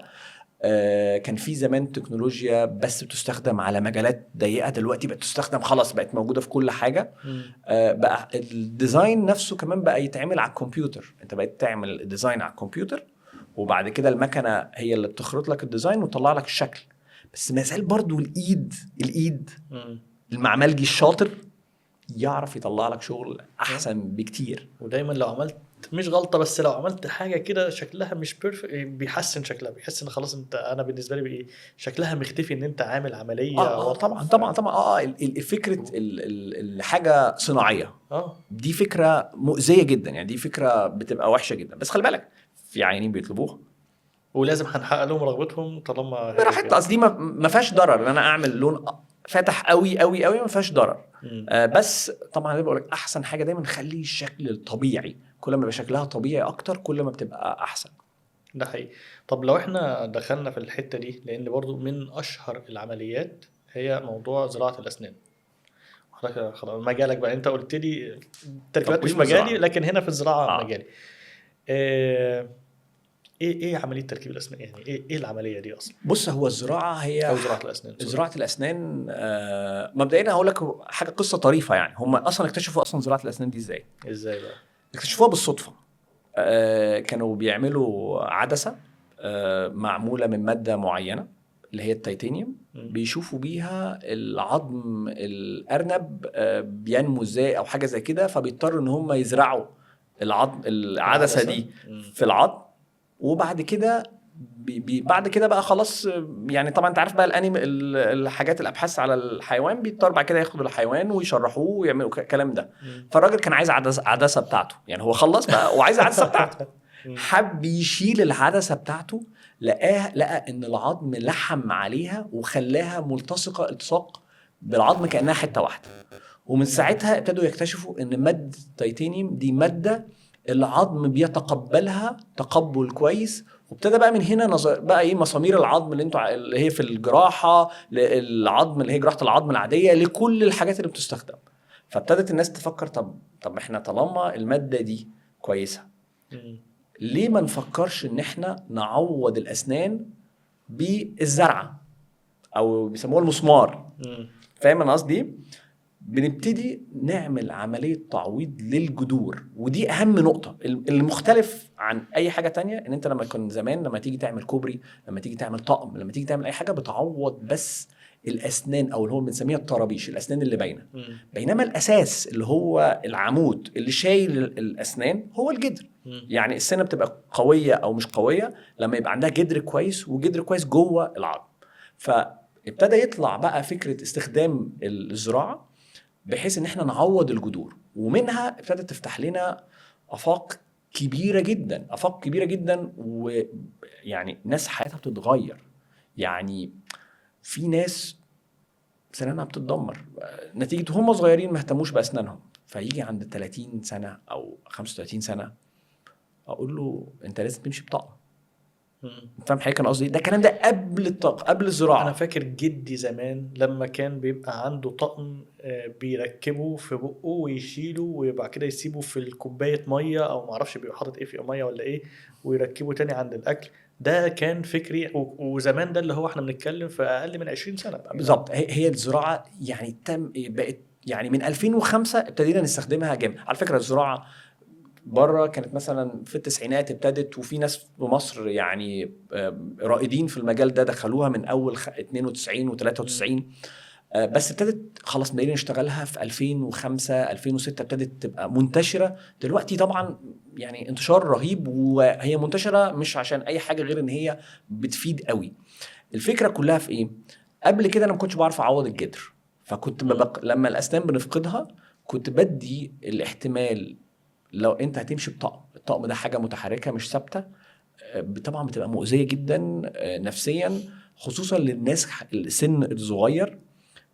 كان في زمان تكنولوجيا بس بتستخدم على مجالات ضيقه، دلوقتي بقت تستخدم خلاص، بقت موجوده في كل حاجه. بقى الديزاين نفسه كمان بقى يتعمل على الكمبيوتر، انت بقيت تعمل الديزاين على الكمبيوتر وبعد كده المكنه هي اللي بتخرط لك الديزاين وتطلع لك الشكل. بس ما زال برضو الايد المعملجي الشاطر يعرف يطلع لك شغل احسن بكتير. ودايما لو عملت مش غلطه، بس لو عملت حاجه كده شكلها مش بيرفكت بيحسن شكلها، بيحس ان خلاص انا بالنسبه لي بقى شكلها مختفي، ان انت عامل عمليه طبعا الفكره الحاجه صناعيه دي فكره مؤذيه جدا، يعني دي فكره بتبقى وحشه جدا. بس خلي بالك في عيانين بيطلبوها ولازم هنحقق لهم رغبتهم طالما براحتك. قصدي ما فيهاش ضرر ان انا اعمل لون فاتح قوي قوي قوي، ما فيهاش ضرر. بس طبعا انا بقول لك احسن حاجه دايما نخلي الشكل الطبيعي، كل ما يبقى شكلها طبيعي اكتر كل ما بتبقى احسن. ده حقيقي. طب لو احنا دخلنا في الحته دي، لان برضو من اشهر العمليات هي موضوع زراعه الاسنان. حضرتك خلاص مجالك بقى، انت قلت لي التركيبات مش مجالي، لكن هنا في الزراعه مجالي. ايه عمليه تركيب الاسنان؟ يعني ايه العمليه دي اصلا؟ بص، هو الزراعه هي او زراعه الاسنان. زراعه الاسنان مبدئيا هقول لك حاجه، قصه طريفه. يعني هم اصلا اكتشفوا اصلا زراعه الاسنان دي ازاي بقى؟ اكتشفوها بالصدفه. كانوا بيعملوا عدسه معموله من ماده معينه اللي هي التيتانيوم، بيشوفوا بيها العظم الارنب بينمو ازاي او حاجه زي كده، فبيضطروا ان هم يزرعوا العدسه دي في العظم. وبعد كده بعد كده بقى خلاص، يعني طبعا انت عارف بقى الحاجات الابحاث على الحيوان بيضطر بعد كده ياخدوا الحيوان ويشرحوه ويعملوا الكلام ده. فالراجل كان عايز عدسه بتاعته، يعني هو خلص بقى وعايز العدسه بتاعته. حب يشيل العدسه بتاعته، لقى ان العظم لحم عليها وخلاها ملتصقه التصاق بالعظم كانها حته واحده. ومن ساعتها ابتدوا يكتشفوا ان ماده التيتانيوم دي ماده العظم بيتقبلها تقبل كويس. وابتدى بقى من هنا بقى ايه مسامير العظم اللي هي في الجراحه، العظم اللي هي جراحه العظم العاديه، لكل الحاجات اللي بتستخدم. فابتدت الناس تفكر طب احنا طالما الماده دي كويسه، ليه ما نفكرش ان احنا نعوض الاسنان بالزرعه او بيسموها المسمار؟ فاهم انا قصدي؟ بنبتدي نعمل عملية تعويض للجذور، ودي أهم نقطة. المختلف عن أي حاجة تانية إن أنت لما يكون زمان لما تيجي تعمل كوبري، لما تيجي تعمل طقم، لما تيجي تعمل أي حاجة بتعوض بس الاسنان او اللي هو بنسميها الطرابيش، الاسنان اللي باينه. بينما الاساس اللي هو العمود اللي شايل الاسنان هو الجدر. يعني السنه بتبقى قويه او مش قويه لما يبقى عندها جدر كويس، وجدر كويس جوه العظم. فابتدى يطلع بقى فكره استخدام الزراعه بحيث ان احنا نعوض الجذور، ومنها ابتدت تفتح لنا افاق كبيره جدا، افاق كبيره جدا، ويعني ناس حياتها بتتغير. يعني في ناس سنانها بتتدمر نتيجه هم صغيرين ما اهتموش باسنانهم، فيجي عند 30 سنه او 35 سنه اقول له انت لازم تمشي بطاقه. فاهم حاجه كان قصدي؟ ده الكلام ده قبل الطاقه، قبل الزراعه. انا فاكر جدي زمان لما كان بيبقى عنده طقم بيركبه في بقه ويشيله ويبقى كده يسيبه في الكوبايه ميه او ما اعرفش بيبقى حاطط ايه في ميه ولا ايه، ويركبه تاني عند الاكل. ده كان فكري، وزمان ده اللي هو احنا بنتكلم في اقل من 20 سنه بالظبط. هي الزراعه يعني بقت يعني من 2005 ابتدينا نستخدمها جامد. على فكره الزراعه بره كانت مثلا في التسعينات ابتدت، وفي ناس في مصر يعني رائدين في المجال ده دخلوها من اول 92 و93، بس ابتدت خلاص بدأنا نشتغلها في 2005 2006 ابتدت تبقى منتشرة. دلوقتي طبعا يعني انتشار رهيب، وهي منتشرة مش عشان اي حاجة غير ان هي بتفيد قوي. الفكرة كلها في ايه؟ قبل كده انا ما كنتش بعرف اعوض الجدر، فكنت لما الاسنان بنفقدها كنت بدي الاحتمال لو انت هتمشي بطقم، الطقم ده حاجة متحركة مش ثابتة، طبعا بتبقى مؤذية جدا نفسيا، خصوصا للناس السن الصغير.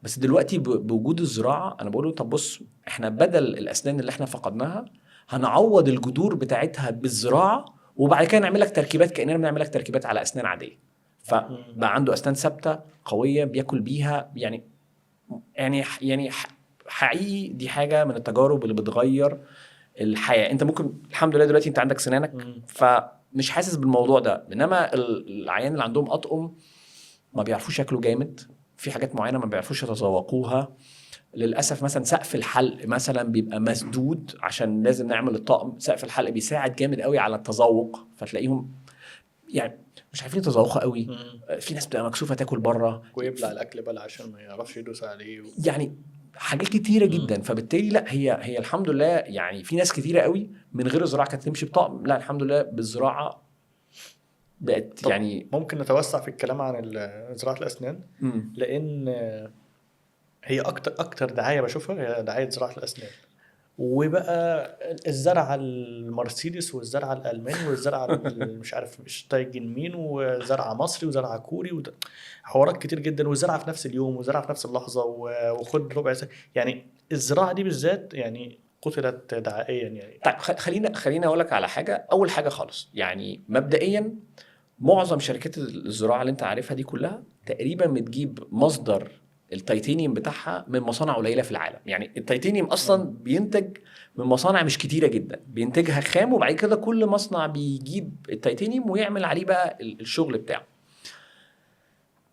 بس دلوقتي بوجود الزراعة انا بقوله طب بص، احنا بدل الاسنان اللي احنا فقدناها هنعوض الجذور بتاعتها بالزراعة، وبعد كده نعمل لك تركيبات كأننا بنعمل لك تركيبات على اسنان عادية. فبقى عنده اسنان ثابتة قوية بياكل بيها. يعني حقيقي دي حاجة من التجارب اللي بتغير الحياة. انت ممكن الحمد لله دلوقتي انت عندك سنانك فمش حاسس بالموضوع ده، انما العيان اللي عندهم اطقم ما بيعرفوش ياكلوا جامد، في حاجات معينة ما بيعرفوش يتذوقوها. للأسف مثلا سقف الحلق مثلا بيبقى مسدود عشان لازم نعمل الطقم، سقف الحلق بيساعد جامد قوي على التذوق، فتلاقيهم يعني مش عارفين يتذوقوا قوي. في ناس بتبقى مكسوفة تاكل بره ويبلع الأكل بقى عشان ما يعرفش يدوس عليه يعني حاجات كتيرة جدا. فبالتالي لا هي الحمد لله يعني في ناس كتيرة قوي من غير الزراعة كانت تمشي بطقم، لا الحمد لله بالزراعة بقت. يعني ممكن نتوسع في الكلام عن زراعة الأسنان، لأن هي أكتر دعاية بشوفها هي دعاية زراعة الأسنان. وبقى الزرعة المرسيدس والزرعة الألماني والزرعة مش عارف شتايجن مين، وزرعة مصري وزرعة كوري حوارات كتير جدا، وزرعة في نفس اليوم وزرعة في نفس اللحظة وخد ربع سنة. يعني الزراعة دي بالذات يعني قتلت دعائيا يعني. طيب خلينا أقول لك على حاجة. أول حاجة خالص يعني مبدئيا معظم شركات الزراعة اللي انت عارفها دي كلها تقريبا بتجيب مصدر التيتانيوم بتاعها من مصانع قليلة في العالم. يعني التيتانيوم أصلا بينتج من مصانع مش كتيرة جدا، بينتجها خام، وبعد كده كل مصنع بيجيب التيتانيوم ويعمل عليه بقى الشغل بتاعه.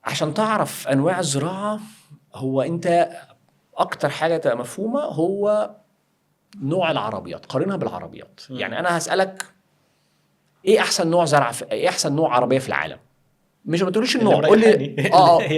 عشان تعرف أنواع الزراعة، هو انت أكتر حاجة تبقى مفهومة هو نوع العربيات، قارنها بالعربيات. يعني أنا هسألك ايه احسن نوع زرع ايه احسن نوع عربيه في العالم؟ مش ما تقوليش النوع، قول لي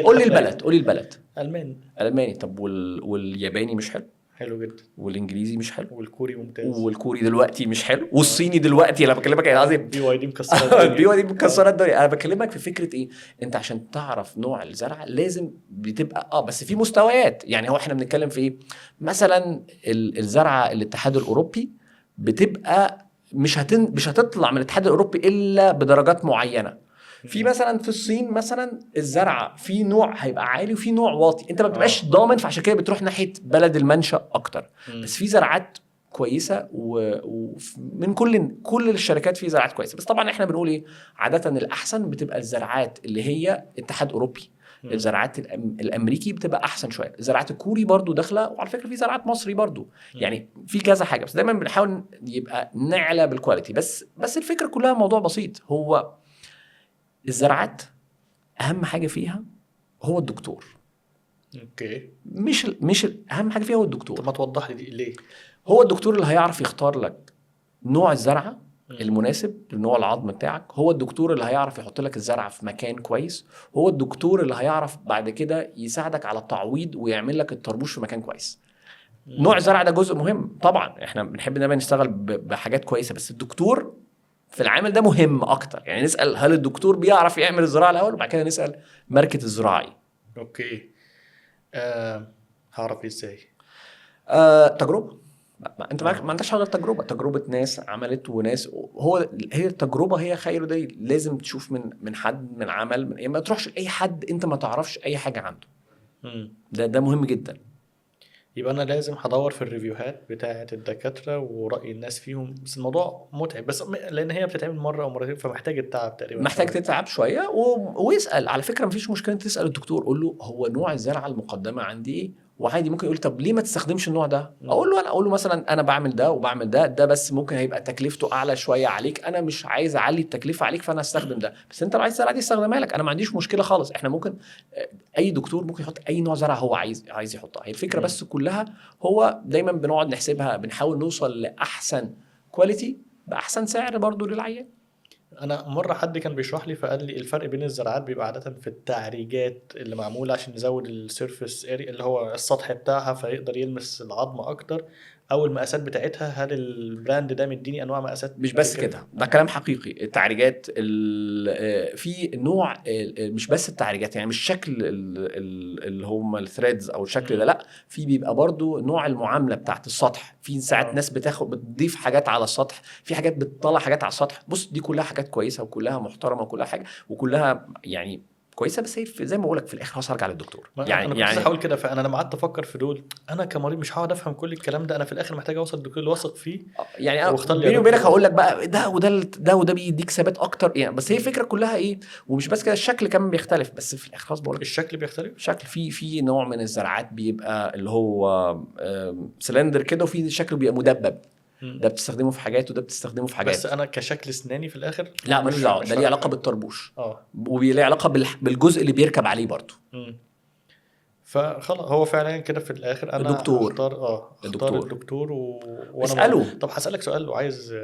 قول لي البلد، قول لي البلد. الماني. طب والياباني مش حلو؟ حلو جدا. والانجليزي مش حلو؟ والكوري ممتاز. والكوري دلوقتي مش حلو. والصيني دلوقتي انا بكلمك يا عظيم BYD مكسره BYD مكسره الدنيا. انا بكلمك في فكره ايه، انت عشان تعرف نوع الزرع لازم بتبقى بس في مستويات. يعني هو احنا بنتكلم في ايه؟ مثلا الزرعه الاتحاد الاوروبي بتبقى مش هتطلع من الاتحاد الاوروبي الا بدرجات معينه. في مثلا في الصين مثلا الزرعه في نوع هيبقى عالي وفي نوع واطي، انت ما بتبقاش ضامن، فعشان كده بتروح ناحيه بلد المنشأ اكتر. بس في زراعات كويسه ومن كل الشركات في زراعات كويسه. بس طبعا احنا بنقول ايه، عاده الاحسن بتبقى الزراعات اللي هي اتحاد اوروبي. الزراعات الامريكي بتبقى احسن شويه. الزراعات الكوري برضو داخله، وعلى فكره في زراعات مصري برضو. يعني في كذا حاجه، بس دايما بنحاول يبقى نعلى بالكواليتي. بس الفكره كلها موضوع بسيط، هو الزراعات اهم حاجه فيها هو الدكتور. اوكي. مش اهم حاجه فيها هو الدكتور. طب ما توضح لي دي ليه؟ هو الدكتور اللي هيعرف يختار لك نوع الزرعه المناسب لنوع العظم بتاعك، هو الدكتور اللي هيعرف يحط لك الزرعه في مكان كويس، هو الدكتور اللي هيعرف بعد كده يساعدك على التعويض ويعمل لك الطربوش في مكان كويس. نوع الزرع ده جزء مهم طبعا، احنا بنحب دايما نشتغل بحاجات كويسه، بس الدكتور في العامل ده مهم اكتر. يعني نسال هل الدكتور بيعرف يعمل الزراعه الاول، وبعد كده نسال ماركه الزراعي. اوكي. هعرف ازاي؟ تجربه. انت ما انتش غير تجربه ناس عملت وناس، هي التجربه هي خير دليل. لازم تشوف من حد، من عمل، يعني ما تروحش لاي حد انت ما تعرفش اي حاجه عنده. ده مهم جدا. يبقى انا لازم هدور في الريفيوهات بتاعه الدكاتره ورأي الناس فيهم، بس الموضوع متعب، بس لان هي بتتعمل مره او مرتين فمحتاج التعب تقريبا. محتاج تتعب شويه ويسال. على فكره مفيش مشكله انت تسال الدكتور، قول له هو نوع الزرعه المقدمه عندي ايه، وعادي ممكن يقول طب ليه ما تستخدمش النوع ده. اقول له مثلا انا بعمل ده وبعمل ده بس ممكن هيبقى تكلفته اعلى شويه عليك، انا مش عايز اعلي التكلفه عليك فانا استخدم ده، بس انت لو عايز الزرعه دي استخدمها لك، انا ما عنديش مشكله خالص. احنا ممكن اي دكتور ممكن يحط اي نوع زرعه هو عايز يحطها. هي الفكره بس كلها هو دايما بنقعد نحسبها، بنحاول نوصل لاحسن كواليتي باحسن سعر برضو للعيان. انا مره حد كان بيشرح لي فقال لي الفرق بين الزراعات بيبقى عاده في التعريجات اللي معموله عشان نزود السيرفيس اريا اللي هو السطح بتاعها فيقدر يلمس العظم اكتر، او المقاسات بتاعتها. هل البراند ده مديني انواع مقاسات؟ مش بس كده، ده كلام حقيقي. التعريجات في نوع مش بس التعريجات، يعني مش شكل اللي هم الثريدز او الشكل ده، لا، في بيبقى برضو نوع المعامله بتاعت السطح. في ساعات ناس بتضيف حاجات على السطح، في حاجات بتطلع حاجات على السطح. بص دي كلها حاجات كويسه وكلها محترمه وكلها حاجه وكلها يعني كويسه، بس هي زي ما بقول لك في الاخر هرجع للدكتور. يعني انا كنت هقول كده، فانا لما قعدت افكر في دول انا كمريض مش هقعد افهم كل الكلام ده، انا في الاخر محتاج اوصل للدكتور اللي واثق فيه. يعني انا بيني وبينك هقول لك بقى ده بيديك ثبات اكتر يعني. بس هي الفكره كلها ايه، ومش بس كده، الشكل كمان بيختلف. بس في الاخر خلاص بقول لك الشكل بيختلف. شكل في نوع من الزرعات بيبقى اللي هو سلندر كده، وفي شكله بيبقى مدبب. ده بتستخدمه في حاجات وده بتستخدمه في حاجات. بس انا كشكل اسناني في الاخر لا ملوش دعوه، ده ليه علاقه بالطربوش وليه علاقه بالجزء اللي بيركب عليه برضه. فخلاص هو فعلا كده في الاخر انا الدكتور. اختار الدكتور اساله. طب هسالك سؤال وعايز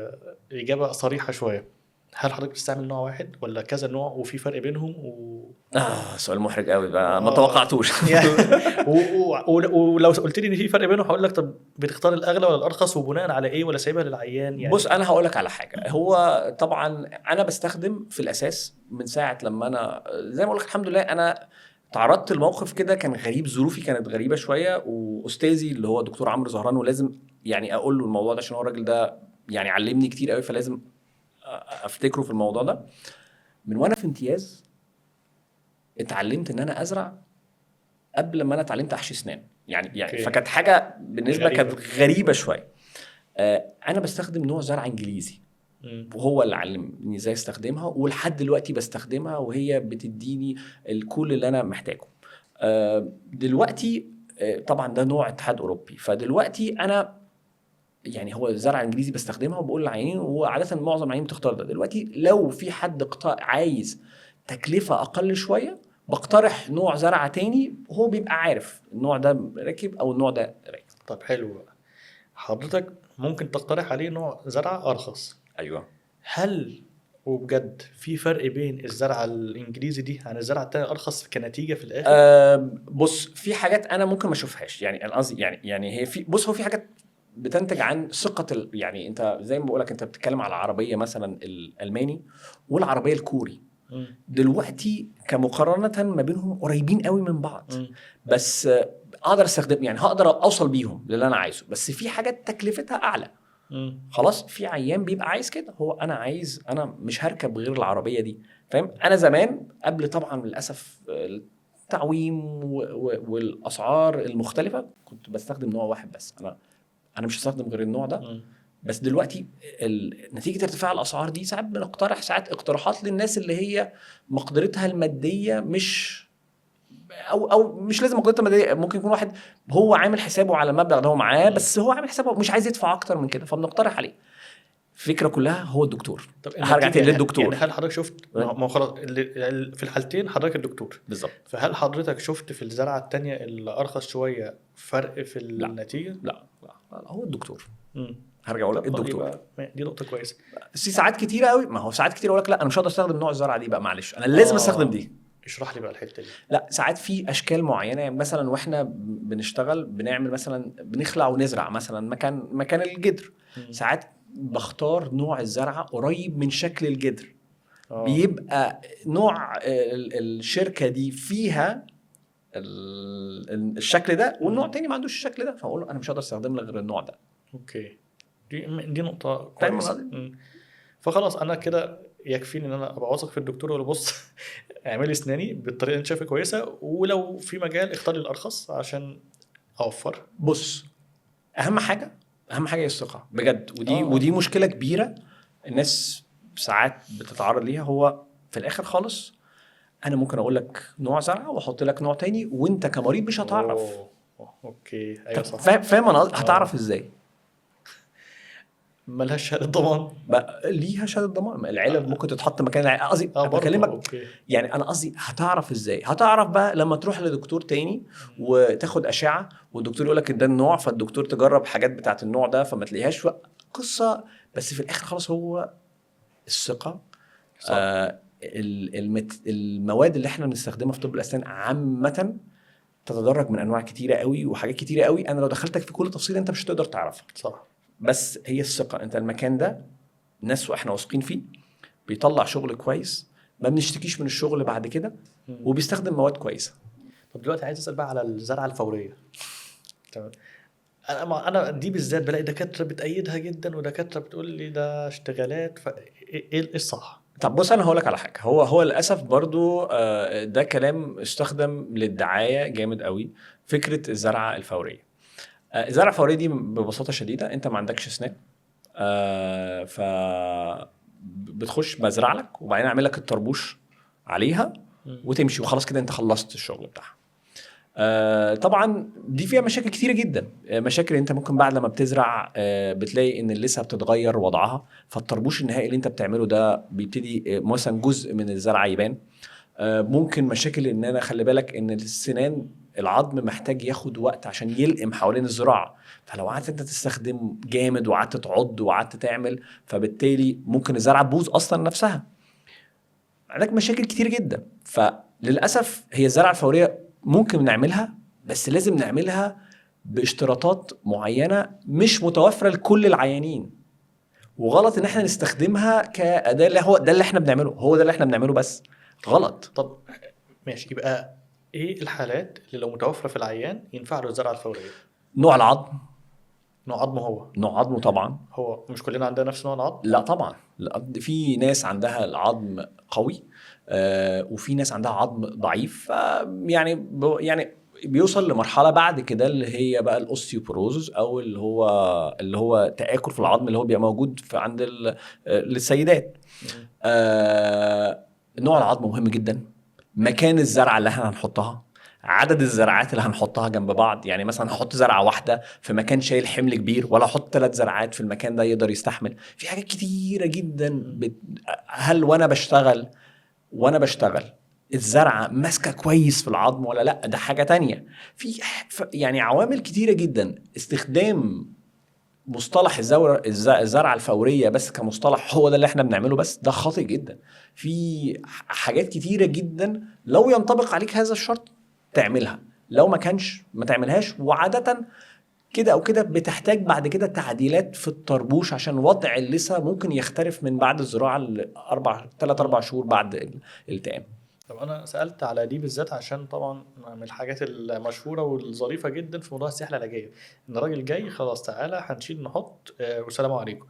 اجابه صريحه شويه، هل حضرتك بتستعمل نوع واحد ولا كذا نوع وفي فرق بينهم سؤال محرج قوي بقى، ما توقعتوش. ولو قلت لي ان في فرق بينهم هقول لك طب بتختار الاغلى ولا الارخص وبناء على ايه، ولا سايبها للعيان يعني؟ بص انا هقول لك على حاجه. هو طبعا انا بستخدم في الاساس من ساعه لما انا زي ما اقول لك الحمد لله انا تعرضت لموقف كده كان غريب، ظروفي كانت غريبه شويه، واستاذي اللي هو دكتور عمرو زهران، ولازم يعني اقول له الموضوع ده عشان هو الراجل ده يعني علمني كتير قوي، فلازم افتكره في الموضوع ده. من وانا في امتياز اتعلمت ان انا ازرع قبل ما انا اتعلمت احشي اسنان يعني فكانت حاجه بالنسبه كانت غريبه شويه. انا بستخدم نوع زرع انجليزي وهو اللي علمني ازاي استخدمها، ولحد دلوقتي بستخدمها وهي بتديني الكل اللي انا محتاجه. دلوقتي طبعا ده نوع اتحاد اوروبي، فدلوقتي انا يعني هو زرع انجليزي بستخدمها وبقول للعيانين، وعاده معظم العيانين بتختار ده. دلوقتي لو في حد عايز تكلفه اقل شويه بقترح نوع زرعه تاني، وهو بيبقى عارف النوع ده راكب او النوع ده راكب. طب حلو بقى، حضرتك ممكن تقترح عليه نوع زرعه ارخص. ايوه. هل وبجد في فرق بين الزرعه الانجليزي دي عن الزرعه التانية الارخص كنتيجه في الاخر؟ بص في حاجات انا ممكن ما اشوفهاش، يعني انا قصدي يعني هي في، بص هو في حاجات بتنتج عن ثقه يعني انت زي ما بقول لك، انت بتتكلم على عربيه مثلا الالماني والعربيه الكوري دلوقتي كمقارنه ما بينهم قريبين قوي من بعض، بس اقدر استخدم يعني هقدر اوصل بيهم للي انا عايزه، بس في حاجات تكلفتها اعلى. خلاص في عيان بيبقى عايز كده، هو انا عايز، انا مش هركب غير العربيه دي، فاهم؟ انا زمان قبل طبعا للاسف التعويم والاسعار المختلفه كنت بستخدم نوع واحد بس، انا مش هستخدم غير النوع ده. بس دلوقتي نتيجه ارتفاع الاسعار دي ساعات بنقترح اقتراحات للناس اللي هي مقدرتها الماديه مش او مش لازم مقدرتها الماديه، ممكن يكون واحد هو عامل حسابه على المبلغ ده هو معاه، بس هو عامل حسابه مش عايز يدفع اكتر من كده، فبنقترح عليه. الفكره كلها هو الدكتور. هرجع تاني للدكتور. يعني هل حضرتك شفت ما خلاص في الحالتين حضرتك الدكتور بالظبط، فهل حضرتك شفت في الزرعه التانية اللي ارخص شويه فرق في النتيجه؟ لا هو الدكتور. هرجع اقول لك الدكتور. دي نقطه كويسه. بس ساعات كتيره قوي، ما هو ساعات كتير اقول لك لا انا مش هقدر استخدم نوع الزرعه دي بقى، معلش انا لازم استخدم دي. اشرح لي بقى الحته دي. لا ساعات في اشكال معينه، يعني مثلا واحنا بنشتغل بنعمل مثلا بنخلع ونزرع مثلا مكان الجدر، ساعات بختار نوع الزرعه قريب من شكل الجدر. بيبقى نوع الشركه دي فيها الشكل ده، والنوع تاني ما عندوش الشكل ده، فاقول له انا مش هقدر استخدم لك غير النوع ده. اوكي، دي نقطه كويسه. فخلاص انا كده يكفيني ان انا ابقى واثق في الدكتور ولا بص اعملي اسناني بالطريقه اللي انت شايفها كويسه، ولو في مجال اختار لي الارخص عشان اوفر. بص اهم حاجه هي الثقه بجد، ودي مشكله كبيره الناس ساعات بتتعرض ليها. هو في الاخر خالص انا ممكن اقول لك نوع زرعه واحط لك نوع تاني وانت كمريض مش هتعرف. اوكي ايوه صح. فاهم انا هتعرف ازاي؟ ملهاش شهاده ضمان بقى ليها شهاده ضمان. العلب ممكن تتحط مكان العلب، قصدي بكلمك يعني انا قصدي هتعرف ازاي؟ هتعرف بقى لما تروح لدكتور تاني وتاخد اشعه والدكتور يقول لك ده النوع، فالدكتور تجرب حاجات بتاعه النوع ده فما تلاقيهاش قصه. بس في الاخر خلاص هو الثقه. المواد اللي احنا بنستخدمها في طب الاسنان عامه تتدرج من انواع كتيره قوي وحاجات كتيره قوي، انا لو دخلتك في كل تفصيل انت مش هتقدر تعرفها. صح. بس هي الثقه، انت المكان ده ناس واحنا واثقين فيه بيطلع شغل كويس، ما بنشتكيش من الشغل بعد كده، وبيستخدم مواد كويسه. طب دلوقتي عايز اسال بقى على الزرعه الفوريه. تمام. انا دي بالذات بلاقي دكاتره بتأيدها جدا ودكاتره بتقول لي ده اشتغالات، ايه الصح؟ طب بص انا هقولك على حاجه، هو للاسف برضو ده كلام استخدم للدعايه جامد قوي. فكره الزرعه الفوريه، الزرعه الفوريه دي ببساطه شديده انت ما عندكش اسنان، ف بتخش بزرع لك وبعدين اعمل لك الطربوش عليها وتمشي وخلاص كده انت خلصت الشغل بتاعها. طبعا دي فيها مشاكل كتيره جدا. مشاكل انت ممكن بعد لما بتزرع بتلاقي ان اللثه بتتغير وضعها، فالطربوش النهائي اللي انت بتعمله ده بيبتدي مثلا جزء من الزرعه يبان. ممكن مشاكل ان انا خلي بالك ان السنان العظم محتاج ياخد وقت عشان يلقم حوالين الزراعه، فلو قعدت انت تستخدم جامد وقعدت تعض وقعدت تعمل فبالتالي ممكن الزرعه تبوظ اصلا نفسها. عندك مشاكل كتير جدا. فللاسف هي الزرعه الفوريه ممكن نعملها، بس لازم نعملها باشتراطات معينه مش متوفره لكل العيانين، وغلط ان احنا نستخدمها كاداه اللي هو ده اللي احنا بنعمله، هو ده اللي احنا بنعمله بس غلط. طب ماشي، يبقى ايه الحالات اللي لو متوفره في العيان ينفع له الزرعه الفوريه؟ نوع العظم. نوع عظمه هو نوع عظمه طبعا. هو مش كلنا عندنا نفس نوع العظم؟ لا طبعا، في ناس عندها العظم قوي وفي ناس عندها عظم ضعيف، يعني بيوصل لمرحله بعد كده اللي هي بقى الاوستيوبروزس او اللي هو تآكل في العظم اللي هو بيبقى موجود في عند للسيدات. نوع العظم مهم جدا، مكان الزرعه اللي احنا هنحطها، عدد الزرعات اللي هنحطها جنب بعض. يعني مثلا هحط زرعه واحده في مكان شايل حمل كبير، ولا احط 3 زرعات في المكان ده يقدر يستحمل. في حاجات كتيره جدا هل وانا بشتغل الزرعه ماسكه كويس في العظم ولا لا، ده حاجه تانية. في يعني عوامل كتيره جدا. استخدام مصطلح الزرعه الفوريه بس كمصطلح هو ده اللي احنا بنعمله بس، ده خاطئ جدا. في حاجات كتيره جدا لو ينطبق عليك هذا الشرط تعملها، لو ما كانش ما تعملهاش. وعاده كده او كده بتحتاج بعد كده تعديلات في الطربوش عشان وضع اللثه ممكن يختلف من بعد الزراعه 3-4 شهور بعد الالتئام. طب انا سالت على دي بالذات عشان طبعا من الحاجات المشهوره والظريفه جدا في موضوع السياحه العلاجيه، ان الراجل جاي خلاص تعالى هنشيل نحط والسلام عليكم.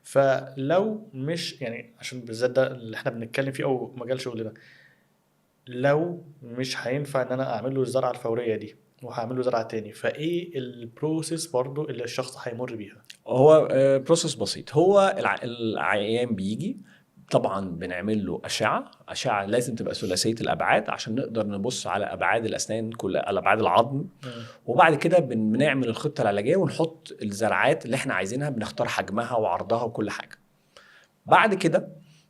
فلو مش يعني عشان بالذات ده اللي احنا بنتكلم فيه او مجال شغلنا، لو مش هينفع ان انا اعمل له الزرعه الفوريه دي وهعمل له زرعه تاني، فايه البروسيس برضو اللي الشخص هيمر بيها؟ هو بروسيس بسيط. هو العيان بيجي طبعا بنعمل له أشعة لازم تبقى ثلاثية الأبعاد عشان نقدر نبص على أبعاد الأسنان على أبعاد العظم. وبعد كده بنعمل الخطة العلاجية ونحط الزرعات اللي احنا عايزينها، بنختار حجمها وعرضها وكل حاجة. بعد كده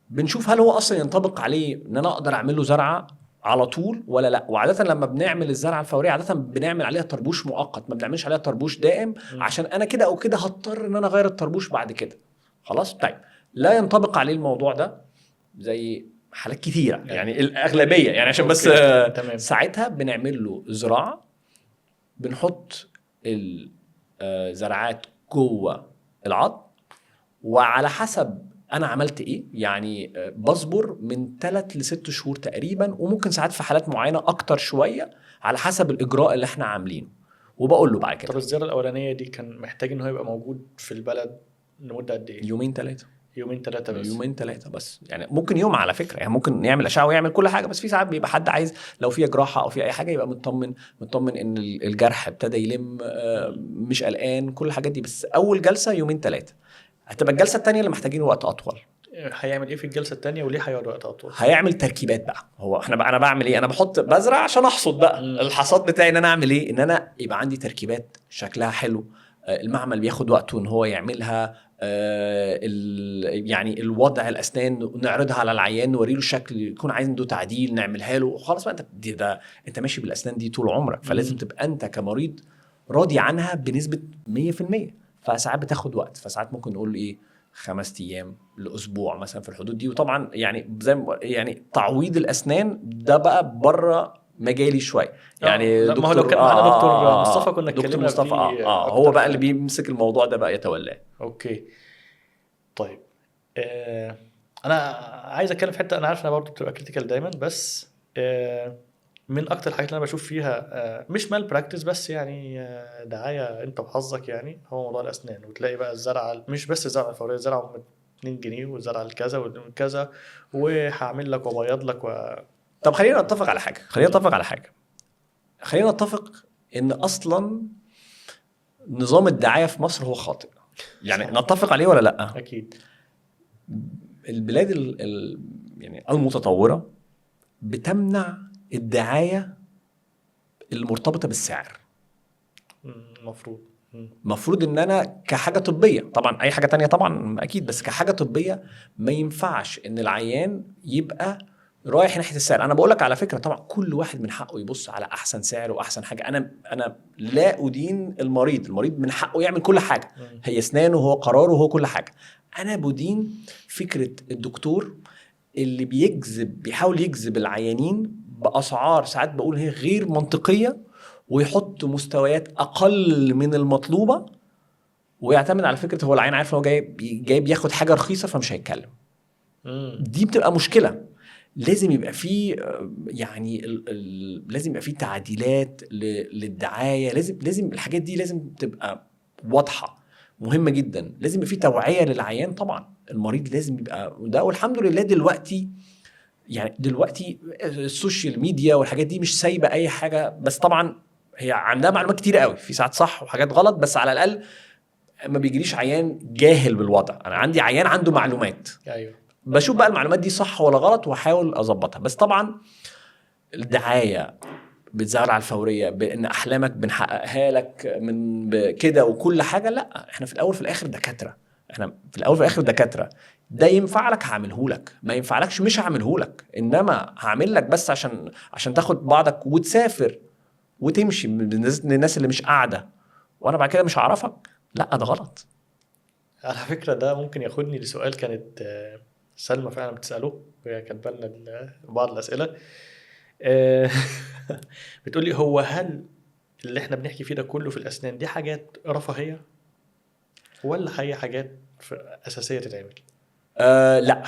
بنشوف هل هو أصلا ينطبق عليه إن أنا أقدر أعمل له زرعة على طول ولا لا. وعاده لما بنعمل الزرعه الفوريه عاده بنعمل عليها طربوش مؤقت، ما بنعملش عليها طربوش دائم، عشان انا كده او كده هضطر ان انا اغير الطربوش بعد كده. خلاص طيب، لا ينطبق عليه الموضوع ده زي حالات كتيره يعني الاغلبيه يعني، عشان بس ساعتها بنعمل له زراعه، بنحط الزرعات جوه العظم، وعلى حسب انا عملت ايه يعني بصبر من 3 ل6 شهور تقريبا، وممكن ساعات في حالات معينه اكتر شويه على حسب الاجراء اللي احنا عاملينه. وبقول له بعد كده. طب الزياره الاولانيه دي كان محتاج ان هو يبقى موجود في البلد لمده قد ايه؟ يومين 3. يومين 3 بس. يومين 3 بس يعني، ممكن يوم على فكره يعني، ممكن يعمل اشعه ويعمل كل حاجه، بس في ساعات بيبقى حد عايز لو في جراحه او في اي حاجه يبقى مطمن ان الجرح ابتدى يلم، مش قلقان، كل الحاجات دي. بس اول جلسه يومين 3. هتبقى الجلسه الثانيه اللي محتاجين وقت اطول. هيعمل ايه في الجلسه الثانيه وليه هيقعد وقت اطول؟ هيعمل تركيبات بقى. هو انا بعمل ايه؟ انا بزرع عشان احصد بقى. الحصاد بتاعي ان انا اعمل ايه؟ ان انا يبقى عندي تركيبات شكلها حلو، المعمل بياخد وقته ان هو يعملها، يعني الوضع الاسنان نعرضها على العيان، نوري له الشكل، يكون عايز عنده تعديل نعملها له، وخلاص بقى انت ماشي بالاسنان دي طول عمرك، فلازم تبقى انت كمريض راضي عنها بنسبه 100%. فساعات بتاخد وقت، فساعات ممكن نقول ايه 5 ايام لاسبوع مثلا في الحدود دي. وطبعا يعني زي يعني تعويض الاسنان ده بقى بره مجالي شويه يعني. دكتور ما هو لو كان معانا دكتور مصطفى كنا اتكلمنا فيه هو بقى اللي بيمسك الموضوع ده بقى يتولاه. اوكي طيب. انا عايز اتكلم في حته، انا عارف انا برضو بتبقى كريتيكال دايما، بس من اكتر الحاجات اللي انا بشوف فيها مش مال براكتس بس يعني دعايه انت وحظك يعني، هو موضوع الاسنان. وتلاقي بقى الزرعه مش بس الزرعه الفوريه، الزرعه 2 جنيه والزرعه الكذا والكذا وهعمل لك وبيض لك طب خلينا نتفق على حاجه. خلينا نتفق ان اصلا نظام الدعايه في مصر هو خاطئ يعني. نتفق عليه ولا لا؟ اكيد. البلاد يعني المتطوره بتمنع الدعايه المرتبطه بالسعر. مفروض ان انا كحاجه طبيه، طبعا اي حاجه تانية طبعا اكيد، بس كحاجه طبيه ما ينفعش ان العيان يبقى رايح ناحيه السعر. انا بقول لك على فكره طبعا كل واحد من حقه يبص على احسن سعر واحسن حاجه. انا لا ادين المريض من حقه يعمل كل حاجه، هي اسنانه، هو قراره، هو كل حاجه. انا بدين فكره الدكتور اللي بيحاول يجذب العيانين باسعار ساعات بقول هي غير منطقيه، ويحط مستويات اقل من المطلوبه، ويعتمد على فكره هو العيان عارف ان هو جاي بياخد حاجه رخيصه فمش هيتكلم. دي بتبقى مشكله. لازم يبقى فيه يعني لازم يبقى فيه تعديلات للدعايه. لازم الحاجات دي لازم تبقى واضحه، مهمه جدا. لازم يبقى فيه توعيه للعيان. طبعا المريض لازم يبقى ده، والحمد لله دلوقتي السوشيال ميديا والحاجات دي مش سايبه اي حاجه، بس طبعا هي عندها معلومات كتير قوي، في ساعات صح وحاجات غلط، بس على الاقل ما بيجريش عيان جاهل بالوضع. انا عندي عيان عنده معلومات، ايوه، بشوف بقى المعلومات دي صح ولا غلط واحاول اظبطها. بس طبعا الدعايه بالزرعه الفوريه بان احلامك بنحققها لك من كده وكل حاجه، لا، احنا في الاول في الاخر دكاتره. ده ينفع لك هعمله لك، ما ينفعلكش مش هعمله لك. انما هعمل لك بس عشان تاخد بعضك وتسافر وتمشي من الناس اللي مش قاعده، وانا بعد كده مش هعرفك، لا ده غلط. على فكره ده ممكن ياخدني لسؤال كانت سلمى فعلا بتساله، وهي كاتبه لنا بعض الاسئله. بتقولي هو هل اللي احنا بنحكي فيه ده كله في الاسنان دي حاجات رفاهيه ولا هي حاجات اساسيه تتعمل؟ لا،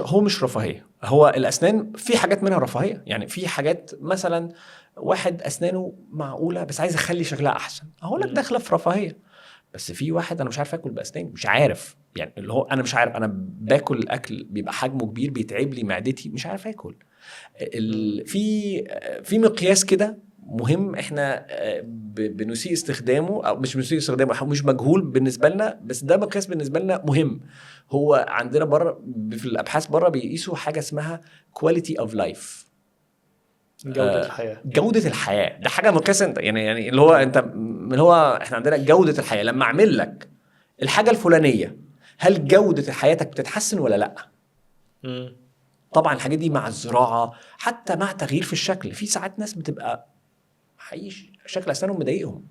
هو مش رفاهيه. هو الاسنان في حاجات منها رفاهيه يعني. في حاجات مثلا واحد اسنانه معقوله بس عايز اخلي شكلها احسن، اقول لك داخله في رفاهيه. بس في واحد انا مش عارف اكل باسناني، مش عارف يعني، اللي هو انا مش عارف، انا باكل الاكل بيبقى حجمه كبير بيتعب لي معدتي، مش عارف اكل. في مقياس كده مهم احنا بنسيء استخدامه، او مش بنسيء استخدامه، مش مجهول بالنسبه لنا، بس ده مقياس بالنسبه لنا مهم. هو عندنا بره في الابحاث بره بيقيسوا حاجه اسمها quality of life، جودة الحياة. ده حاجة مقياس انت يعني اللي هو احنا عندنا جودة الحياة. لما اعمل لك الحاجة الفلانية هل جودة حياتك بتتحسن ولا لا؟ طبعا الحاجات دي مع الزراعه، حتى مع تغيير في الشكل. في ساعات ناس بتبقى حقيقي شكل اسنانهم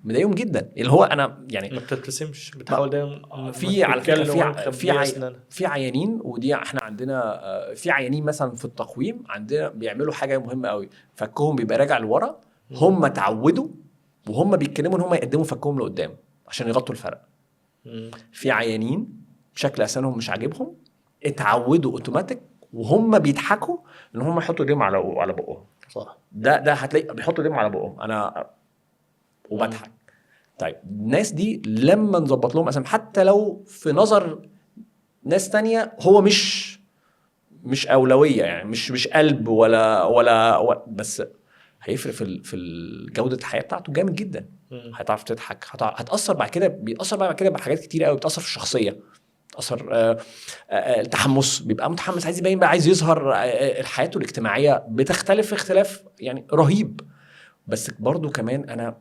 مضايقهم جدا، اللي هو انا يعني ما بتبتسمش، بتحاول دايما في على فكره تخبي اسنانها. في عيانين، ودي احنا عندنا في عيانين مثلا في التقويم عندنا بيعملوا حاجه مهمه قوي، فكهم بيبقى راجع لورا. هم اتعودوا وهم بيتكلموا ان هم يقدموا فكهم لقدام عشان يغطوا الفرق. في عيانين شكل اسنانهم مش عاجبهم، اتعودوا اوتوماتيك وهم بيضحكوا ان هم يحطوا ايديهم على بقهم. صح. ده هتلاقي بيحطوا ايديهم على بقهم انا وبضحك. طيب الناس دي لما نظبط لهم اسم، حتى لو في نظر ناس تانية هو مش اولويه، يعني مش قلب ولا بس هيفرق في جوده الحياه بتاعته جامد جدا. هتعرف تضحك، هتاثر بعد كده، بيأثر بعد كده بحاجات كتير قوي، بتأثر في الشخصيه، بتأثر التحمس، بيبقى متحمس عايز يبين بقى، عايز يظهر، حياته الاجتماعيه بتختلف اختلاف يعني رهيب. بس برضو كمان انا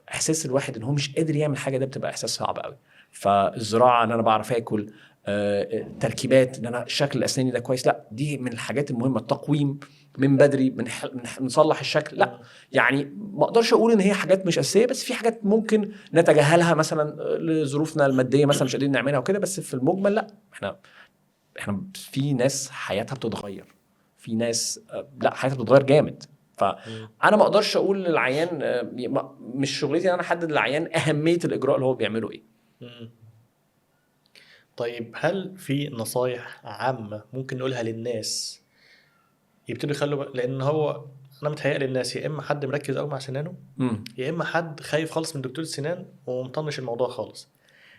احساس الواحد ان هو مش قادر يعمل حاجه ده بتبقى احساس صعب قوي. فالزراعه ان انا بعرف اكل، تركيبات ان انا شكل الاسناني ده كويس، لا دي من الحاجات المهمه. التقويم من بدري، بنصلح الشكل، لا يعني ما اقدرش اقول ان هي حاجات مش اساسيه، بس في حاجات ممكن نتجاهلها مثلا لظروفنا الماديه مثلا مش قادرين نعملها وكده. بس في المجمل لا، احنا في ناس حياتها بتتغير، في ناس لا حياتها بتتغير جامد. فانا ما اقدرش اقول للعيان مش شغلتي ان انا احدد للعيان اهميه الاجراء اللي هو بيعمله ايه. طيب هل في نصايح عامه ممكن نقولها للناس يبتدوا يخلوا لان هو انا متهيألي الناس يا اما حد مركز قوي مع سنانه، يا اما حد خايف خالص من دكتور السنان ومطنش الموضوع خالص.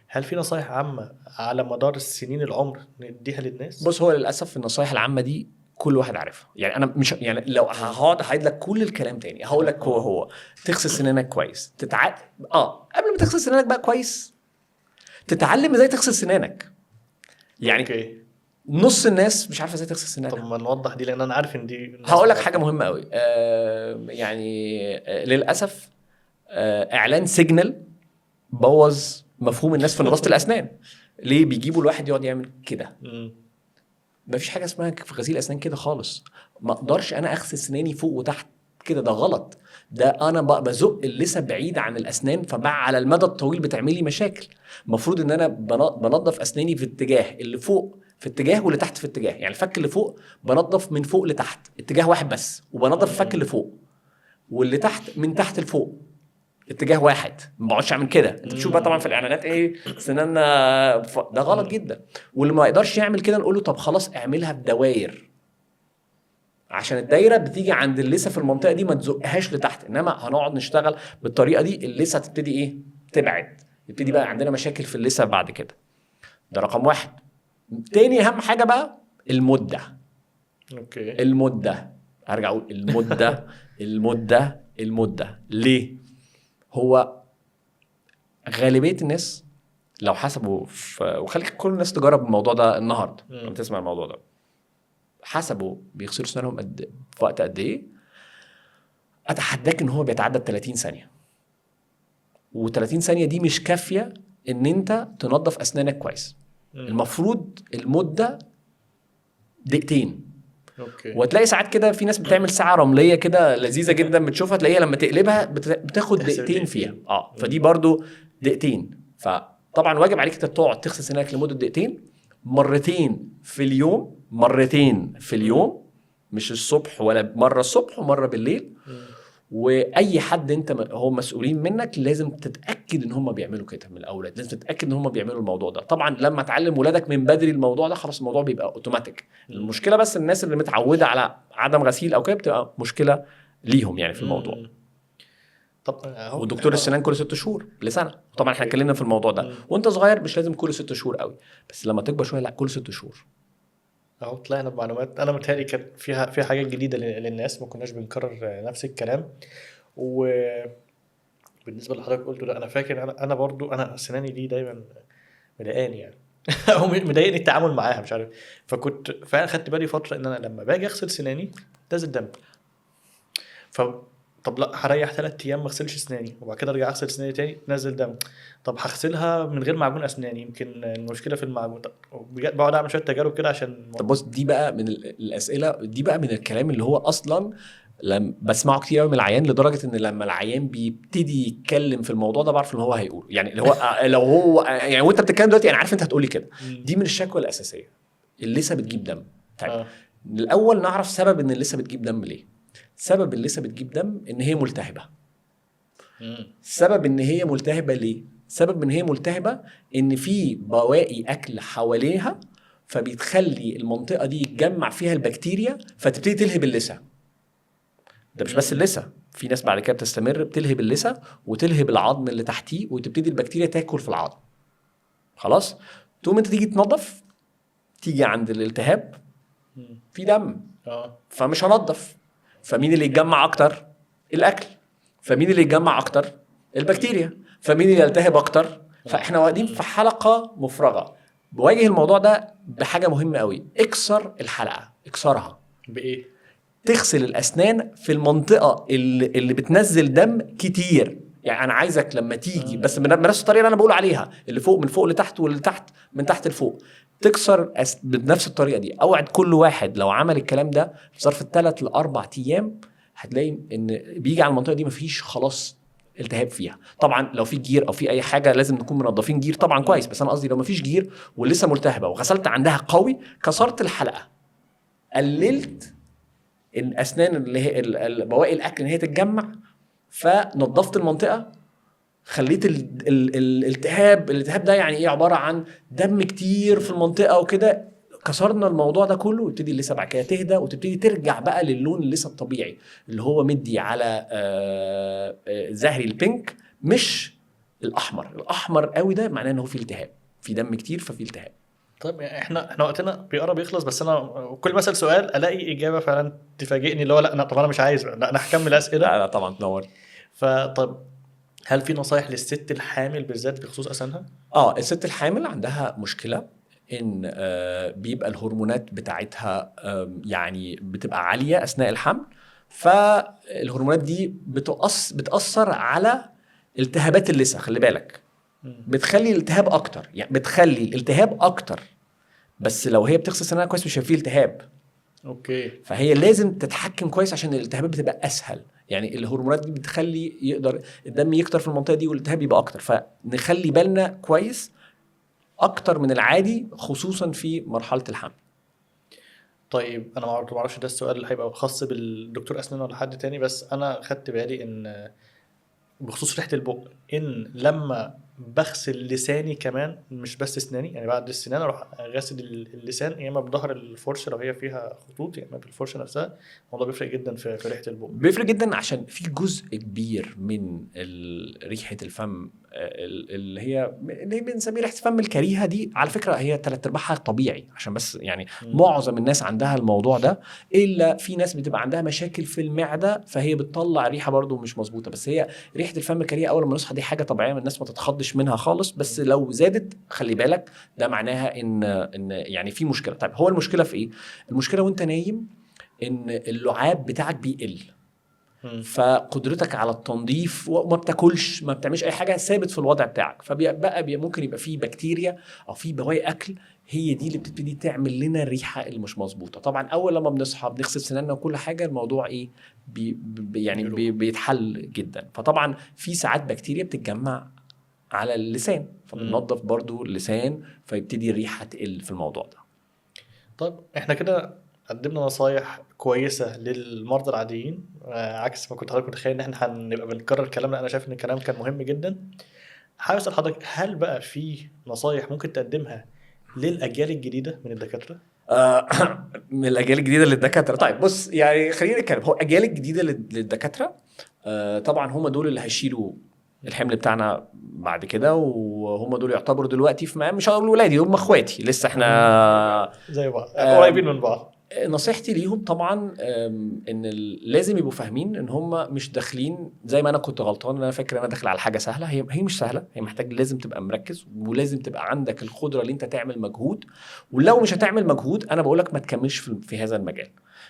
هل في نصايح عامه على مدار السنين العمر نديها للناس؟ بص، هو للاسف النصايح العامه دي كل واحد عارفها. يعني انا مش يعني لو هقعد اعيد لك كل الكلام تاني هقول لك هو تغسل سنانك كويس، قبل ما تغسل سنانك بقى كويس تتعلم ازاي تغسل سنانك. يعني أوكي. نص الناس مش عارفه ازاي تغسل سنانها. طب ما نوضح دي لان انا عارف ان دي هقول لك حاجه مهمه قوي. يعني للاسف اعلان سيجنال بوظ مفهوم الناس في نظافه الاسنان. ليه بيجيبوا الواحد يقعد يعمل كده؟ مفيش حاجه اسمها في غسيل اسنان كده خالص. ما اقدرش انا اغسل سناني فوق وتحت كده، ده غلط. ده انا بزق اللثه بعيد عن الاسنان، فعلى المدى الطويل بتعمل لي مشاكل. المفروض ان انا بنظف اسناني في اتجاه، اللي فوق في اتجاه واللي تحت في اتجاه. يعني الفك اللي فوق بنظف من فوق لتحت اتجاه واحد بس، وبنظف الفك اللي فوق، واللي تحت من تحت لفوق اتجاه واحد. ما بقعدش اعمل كده. انت بتشوف بقى طبعا في الاعلانات ايه سناننا ده غلط جدا. واللي ما يقدرش يعمل كده نقول له طب خلاص اعملها بدوائر، عشان الدايره بتيجي عند اللثه في المنطقه دي، ما تزقهاش لتحت. انما هنقعد نشتغل بالطريقه دي اللثه تبتدي ايه تبعد، يبتدي بقى عندنا مشاكل في اللثه بعد كده. ده رقم واحد. تاني اهم حاجه بقى المده. اوكي. المده، هرجع اقول المده. ليه؟ هو غالبيه الناس لو حسبوا وخلي كل الناس تجرب الموضوع ده النهارده لما تسمع الموضوع ده، حسبوا بيغسلوا سنانهم في وقت قد ايه، اتحداك ان هو بيتعدى 30 ثانيه. و30 ثانيه دي مش كافيه ان انت تنظف اسنانك كويس. المفروض المده دقيقتين. اوكي. وتلاقي ساعات كده في ناس بتعمل ساعه رمليه كده لذيذه جدا، بتشوفها تلاقيها لما تقلبها بتاخد دقيقتين فيها. فدي برضو دقيقتين. فطبعا واجب عليك تقعد تغسل سنانك لمده دقيقتين، مرتين في اليوم، مش الصبح ولا مره الصبح ومره بالليل. واي حد انت هم مسؤولين منك لازم تتاكد ان هم بيعملوا كده. من الاولاد لازم تتاكد ان هم بيعملوا الموضوع ده. طبعا لما تعلم ولادك من بدري الموضوع ده خلاص الموضوع بيبقى اوتوماتيك. المشكله بس الناس اللي متعوده على عدم غسيل او كده بتبقى مشكله ليهم يعني في الموضوع. طب ودكتور السنان كل 6 شهور لسنه. طبعا احنا اتكلمنا في الموضوع ده. وانت صغير مش لازم كل 6 شهور قوي، بس لما تكبر شويه لا كل 6 شهور. اهو طلعنا بمعلومات. انا متهيألي كان فيها حاجات جديده للناس، ما كناش بنكرر نفس الكلام. وبالنسبه لحضرتك قلته ده، انا فاكر انا برضو انا سناني دي دايما مضايقاني يعني او مضايقني التعامل معاها مش عارف. فكنت فعلا خدت بالي فتره ان انا لما باجي اغسل سناني نازل دم. طب لا هريح 3 ايام ما اغسلش اسناني وبعد كده ارجع اغسل اسناني تاني نزل دم. طب هغسلها من غير معجون اسنان، يمكن المشكله في المعجون. طب بجد بقعد اعمل شويه تجارب كده عشان طب بص، دي بقى من الاسئله، دي بقى من الكلام اللي هو اصلا لما بسمعه كتير قوي من العيان، لدرجه ان لما العيان بيبتدي يتكلم في الموضوع ده بعرف ان هو هيقول يعني اللي هو لو هو يعني وانت بتتكلم دلوقتي انا عارف انت هتقولي كده. دي من الشكوى الاساسيه، اللثه بتجيب دم. طيب الاول نعرف سبب ان اللثه بتجيب دم ليه. سبب اللثه بتجيب دم ان هي ملتهبه. سبب ان هي ملتهبه ليه؟ سبب ان هي ملتهبه ان في بواقي اكل حواليها، فبتخلي المنطقه دي يتجمع فيها البكتيريا فتبتدي تلهب اللثه. ده مش بس اللثه، في ناس بعد كده بتستمر بتلهب اللثه وتلهب العظم اللي تحتيه وتبتدي البكتيريا تاكل في العظم. خلاص، تقوم انت تيجي تنظف، تيجي عند الالتهاب في دم، فمش هنظف. فمين اللي يتجمع اكتر؟ الاكل. فمين اللي يتجمع اكتر؟ البكتيريا. فمين اللي يلتهب اكتر؟ فاحنا واقفين في حلقه مفرغه. بواجه الموضوع ده بحاجه مهمه قوي، اكسر الحلقه. اكسرها بايه؟ تغسل الاسنان في المنطقه اللي بتنزل دم كتير. يعني انا عايزك لما تيجي بس بنفس الطريقه اللي انا بقول عليها، اللي فوق من فوق لتحت واللي تحت من تحت لفوق، تكسر بنفس الطريقه دي. اوعد كل واحد لو عمل الكلام ده في ظرف 3 ل4 ايام هتلاقي ان بيجي على المنطقه دي مفيش خلاص التهاب فيها. طبعا لو في جير او في اي حاجه لازم نكون منظفين جير طبعا كويس، بس انا قصدي لو مفيش جير ولسه ملتهبه وغسلت عندها قوي، كسرت الحلقه، قللت الاسنان اللي هي بواقي الاكل ان هي تتجمع، فنظفت المنطقه، خليت الالتهاب ده يعني ايه؟ عباره عن دم كتير في المنطقه وكده. كسرنا الموضوع ده كله وتبتدي اللثه بعد كده تهدى وتبتدي ترجع بقى للون اللثه الطبيعي اللي هو مدي على زهري البينك، مش الاحمر قوي ده معناه ان هو في التهاب، في دم كتير ففي التهاب. طيب احنا وقتنا بيقرب يخلص، بس انا كل ما اسال سؤال الاقي اجابه فعلا تفاجئني، اللي هو لا طب انا مش عايز، لا انا هكمل اسئله. لا طبعا تنور. فطب هل في نصايح للست الحامل بالذات بخصوص اسنانها؟ الست الحامل عندها مشكله ان بيبقى الهرمونات بتاعتها يعني بتبقى عاليه اثناء الحمل، فالهرمونات دي بتاثر على التهابات اللثه. خلي بالك، بتخلي الالتهاب اكتر، يعني بتخلي الالتهاب اكتر، بس لو هي بتغسل سنانها كويس مش هيبقى فيه التهاب. اوكي. فهي لازم تتحكم كويس عشان الالتهابات بتبقى اسهل. يعني الهرمونات دي بتخلي يقدر الدم يكتر في المنطقه دي والالتهاب يبقى اكتر، فنخلي بالنا كويس اكتر من العادي خصوصا في مرحله الحمل. طيب انا ما اعرفش ده السؤال اللي هيبقى خاص بالدكتور اسنان ولا حد تاني، بس انا خدت بالي ان بخصوص ريحه البق، ان لما بغسل لساني كمان مش بس اسناني، يعني بعد السنان اروح غاسل اللسان، يا اما بظهر الفرشه لو هي فيها خطوط، يا اما بالفرشه نفسها. الموضوع بيفرق جدا في ريحه البق. بيفرق جدا عشان في جزء كبير من ريحه الفم اللي هي بنسميها ريحه الفم الكريهه دي، على فكره هي 3/4 طبيعي، عشان بس يعني معظم الناس عندها الموضوع ده، الا في ناس بتبقى عندها مشاكل في المعده فهي بتطلع ريحه برضو مش مظبوطه. بس هي ريحه الفم الكريهه اول ما نصحى دي حاجه طبيعيه، من الناس ما تتخضش منها خالص، بس لو زادت خلي بالك ده معناها ان يعني في مشكله. طيب هو المشكله في ايه؟ المشكله وانت نايم ان اللعاب بتاعك بيقل، فقدرتك على التنظيف وما بتاكلش ما بتعملش اي حاجه، ثابت في الوضع بتاعك، فبقى ممكن يبقى فيه بكتيريا او فيه بواقي اكل، هي دي اللي بتبتدي تعمل لنا الريحه اللي مش مظبوطه. طبعا اول لما بنصحى بنغسل سناننا وكل حاجه الموضوع ايه بيتحل جدا. فطبعا في ساعات بكتيريا بتتجمع على اللسان، فبننظف برضو اللسان فيبتدي الريحه تقل في الموضوع ده. طب احنا كده قدمنا نصايح كويسه للمرضى العاديين، عكس ما كنت حضرتك متخيل ان احنا هنبقى بنكرر كلامنا. انا شايف ان الكلام كان مهم جدا. حابب اسال حضرتك، هل بقى في نصايح ممكن تقدمها للاجيال الجديده من الدكاتره؟ من الاجيال الجديده للدكاتره. طيب بص، يعني خلينا نتكلم، هو الاجيال الجديده للدكاتره طبعا هم دول اللي هيشيلوا الحمل بتاعنا بعد كده، وهم دول يعتبروا دلوقتي في مش هقول ولادي، هم اخواتي لسه احنا زي بعض قريبين من بعض. نصيحتي ليهم طبعا ان لازم يبقوا فاهمين ان هم مش داخلين زي ما انا كنت غلطان. انا فاكر انا داخل على حاجه سهله، هي مش سهله، هي محتاج لازم تبقى مركز، ولازم تبقى عندك القدره اللي انت تعمل مجهود. ولو مش هتعمل مجهود انا بقولك ما تكملش في هذا المجال.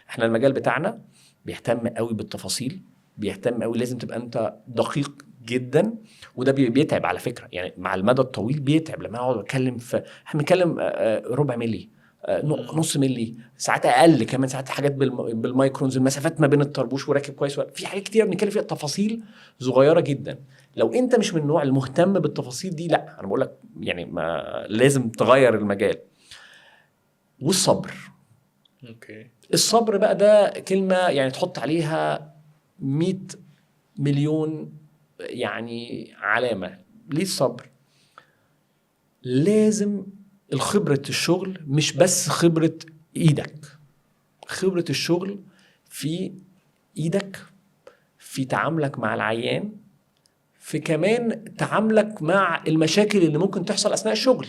احنا المجال بتاعنا بيهتم قوي بالتفاصيل، بيهتم قوي. لازم تبقى انت دقيق جدا، وده بيتعب على فكره، يعني مع المدى الطويل بيتعب. لما اقعد اتكلم احنا بنتكلم ربع ملي، نص ملي، ساعات اقل كمان، ساعات حاجات بالمايكرونز، المسافات ما بين الطربوش وراكب كويس، في حاجات كتير بنتكلم فيها تفاصيل صغيره جدا. لو انت مش من النوع المهتم بالتفاصيل دي، لا انا بقول لك يعني ما لازم تغير المجال. والصبر. اوكي. الصبر بقى ده كلمه يعني تحط عليها 100 مليون يعني علامه. ليه الصبر؟ لازم الخبرة الشغل مش بس خبرة ايدك، خبرة الشغل في ايدك، في تعاملك مع العيان، في كمان تعاملك مع المشاكل اللي ممكن تحصل اثناء الشغل.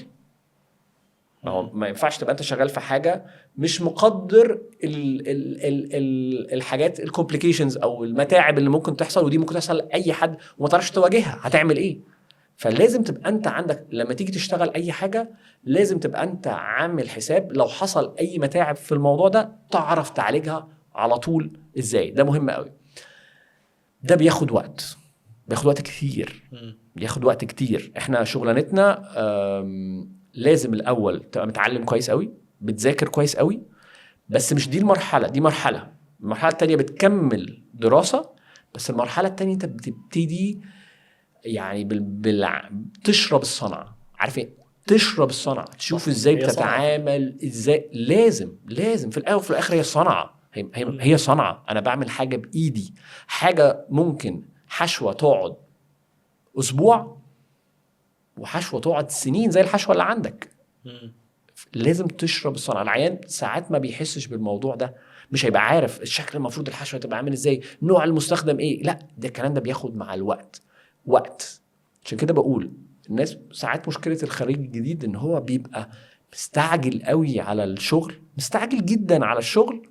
ما ينفعش تبقى انت شغال في حاجة مش مقدر ال الحاجات الكومبليكيشنز او المتاعب اللي ممكن تحصل، ودي ممكن تحصل لاي حد وما تعرفش تواجهها، هتعمل ايه؟ فلازم تبقى انت عندك لما تيجي تشتغل اي حاجة، لازم تبقى انت عامل حساب لو حصل اي متاعب في الموضوع ده تعرف تعالجها على طول ازاي. ده مهم قوي. ده بياخد وقت، بياخد وقت كتير، بياخد وقت كتير. احنا شغلانتنا لازم الاول تبقى متعلم كويس قوي، بتذاكر كويس قوي، بس مش دي المرحلة، دي مرحلة. المرحلة التانية بتكمل دراسة، بس المرحلة التانية انت بتبتدي يعني تشرب الصنعة. عارف ايه؟ تشرب الصنعة، تشوف ازاي بتتعامل، ازاي لازم في الاول وفي الاخر هي صنعة، هي صنعة. انا بعمل حاجة بايدي، حاجة ممكن حشوة تقعد اسبوع وحشوة تقعد سنين زي الحشوة اللي عندك. لازم تشرب الصنعة. العيان ساعات ما بيحسش بالموضوع ده، مش هيبقى عارف الشكل المفروض الحشوة تبقى عامل ازاي، نوع المستخدم ايه، لا ده الكلام ده بياخد مع الوقت وقت. عشان كده بقول الناس ساعات مشكلة الخريج الجديد ان هو بيبقى مستعجل قوي على الشغل، مستعجل جدا على الشغل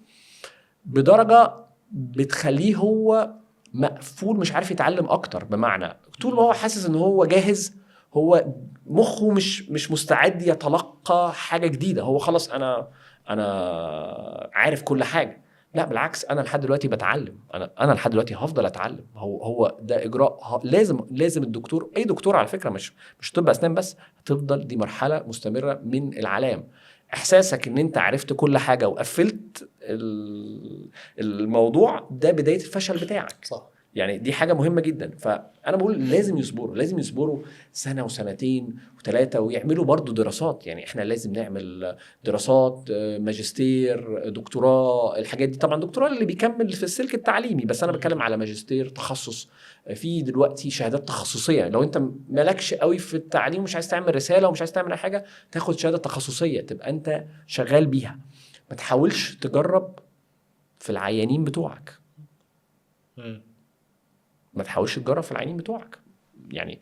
بدرجة بتخليه هو مقفول، مش عارف يتعلم اكتر. بمعنى طول ما هو حاسس ان هو جاهز، هو مخه مش مستعد يتلقى حاجة جديدة. هو خلاص انا عارف كل حاجة. لا بالعكس، انا لحد دلوقتي بتعلم، انا لحد دلوقتي هفضل اتعلم. هو ده اجراء لازم الدكتور، اي دكتور على فكرة، مش طب اسنان بس، هتفضل دي مرحلة مستمرة من العلام. احساسك ان انت عرفت كل حاجة وقفلت الموضوع ده بداية الفشل بتاعك. صح. يعني دي حاجة مهمة جدا. فأنا بقول لازم يصبروا سنة وسنتين وثلاثة، ويعملوا برضو دراسات. يعني إحنا لازم نعمل دراسات، ماجستير، دكتوراه. الحاجات دي طبعا دكتوراه اللي بيكمل في السلك التعليمي، بس أنا بتكلم على ماجستير تخصص. في دلوقتي شهادات تخصصية، لو أنت مالكش قوي في التعليم ومش عايز تعمل رسالة ومش عايز تعمل أي حاجة، تاخد شهادة تخصصية تبقى أنت شغال بيها. ما تحاولش تجرب في العيانين بتوعك، ما تحاولش تجرب في العينين بتوعك. يعني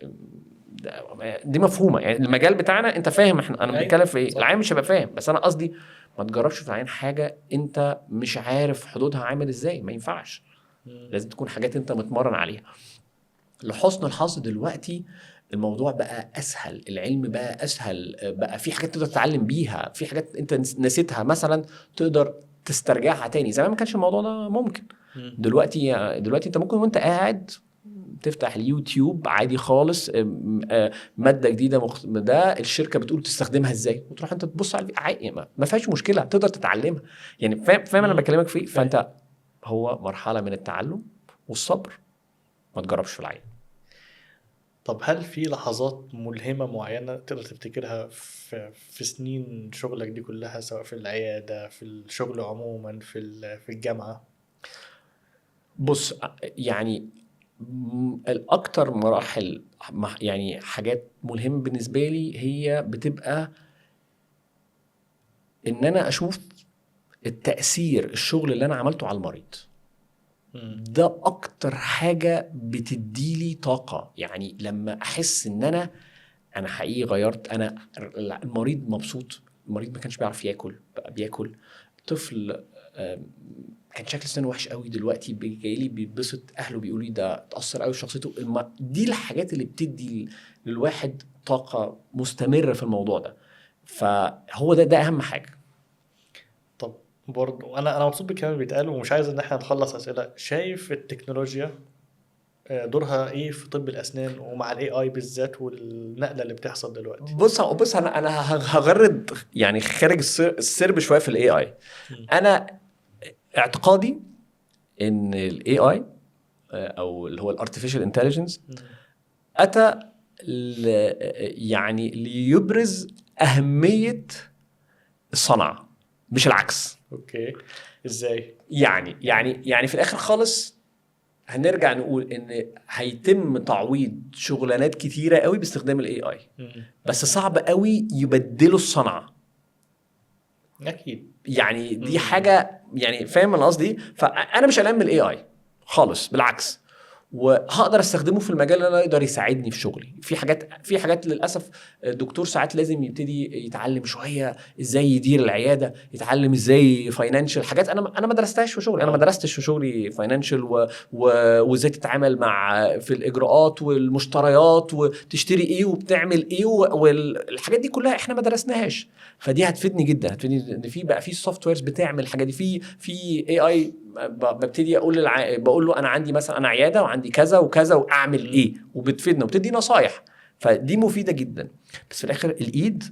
دي مفهومه، يعني المجال بتاعنا انت فاهم انا بنتكلم في ايه. العين مش هيبقى فاهم، بس انا قصدي ما تجربش في العين حاجه انت مش عارف حدودها عامل ازاي، ما ينفعش. لازم تكون حاجات انت متمرن عليها. لحسن الحظ دلوقتي الموضوع بقى اسهل، العلم بقى اسهل، بقى في حاجات تقدر تتعلم بيها، في حاجات انت نسيتها مثلا تقدر تسترجعها تاني. زمان ما كانش الموضوع ده ممكن. دلوقتي انت ممكن وانت قاعد تفتح اليوتيوب عادي خالص، ماده جديده ده الشركه بتقول تستخدمها ازاي، وتروح انت تبص على ما فيهاش مشكله، تقدر تتعلمها. يعني فاهم انا بكلمك في ايه. فانت هو مرحله من التعلم والصبر، ما تجربش في العين. طب هل في لحظات ملهمة معينة تقدر تفتكرها في سنين شغلك دي كلها، سواء في العيادة، في الشغل عموما، في الجامعة؟ بص يعني الأكتر مراحل يعني حاجات مهمة بالنسبة لي هي بتبقى إن أنا أشوف التأثير الشغل اللي أنا عملته على المريض. ده أكتر حاجة بتديلي طاقة. يعني لما أحس إن أنا حقيقي غيرت، أنا المريض مبسوط، المريض ما كانش بيعرف يأكل بقى بيأكل، طفل كان شكل سنه وحش قوي دلوقتي جاي لي بيتبسط، اهله بيقولوا لي ده اتاثر قوي شخصيته. دي الحاجات اللي بتدي للواحد طاقه مستمره في الموضوع ده. فهو ده اهم حاجه. طب برضه انا مبسوط بالكلام اللي بيتقال، ومش عايز ان احنا نخلص اسئله. شايف التكنولوجيا دورها ايه في طب الاسنان ومع الاي اي بالذات والنقله اللي بتحصل دلوقتي؟ بص انا هغرد يعني خارج السرب شويه في الاي اي. مم. انا اعتقادي ان الاي اي او اللي هو الارتفيشال انتليجنس مم. اتى يعني ليبرز اهميه الصنعه مش العكس. اوكي، ازاي؟ يعني في الاخر خالص هنرجع نقول ان هيتم تعويض شغلانات كتيره قوي باستخدام الاي اي، مم. بس صعب قوي يبدلوا الصنعه. اكيد. يعني دي مم. حاجه، يعني فاهم انا قصدي. فانا مش قلقان من الاي اي خالص، بالعكس. وهقدر استخدمه في المجال اللي انا يقدر يساعدني في شغلي. في حاجات للاسف الدكتور ساعات لازم يبتدي يتعلم شويه ازاي يدير العياده، يتعلم ازاي فاينانشال حاجات انا ما درستهاش في شغلي. انا ما درستش في شغلي فاينانشال وازاي تتعامل مع في الاجراءات والمشتريات وتشتري ايه وبتعمل ايه والحاجات دي كلها احنا ما درسناهاش. فدي هتفيدني جدا، هتفيدني ان في بقى في سوفت ويرز بتعمل الحاجات دي. في اي اي ببتدي بقول له انا عندي مثلا انا عياده وعندي كذا وكذا واعمل ايه، وبتفيدنا وبتدي نصايح. فدي مفيده جدا. بس في الاخر الايد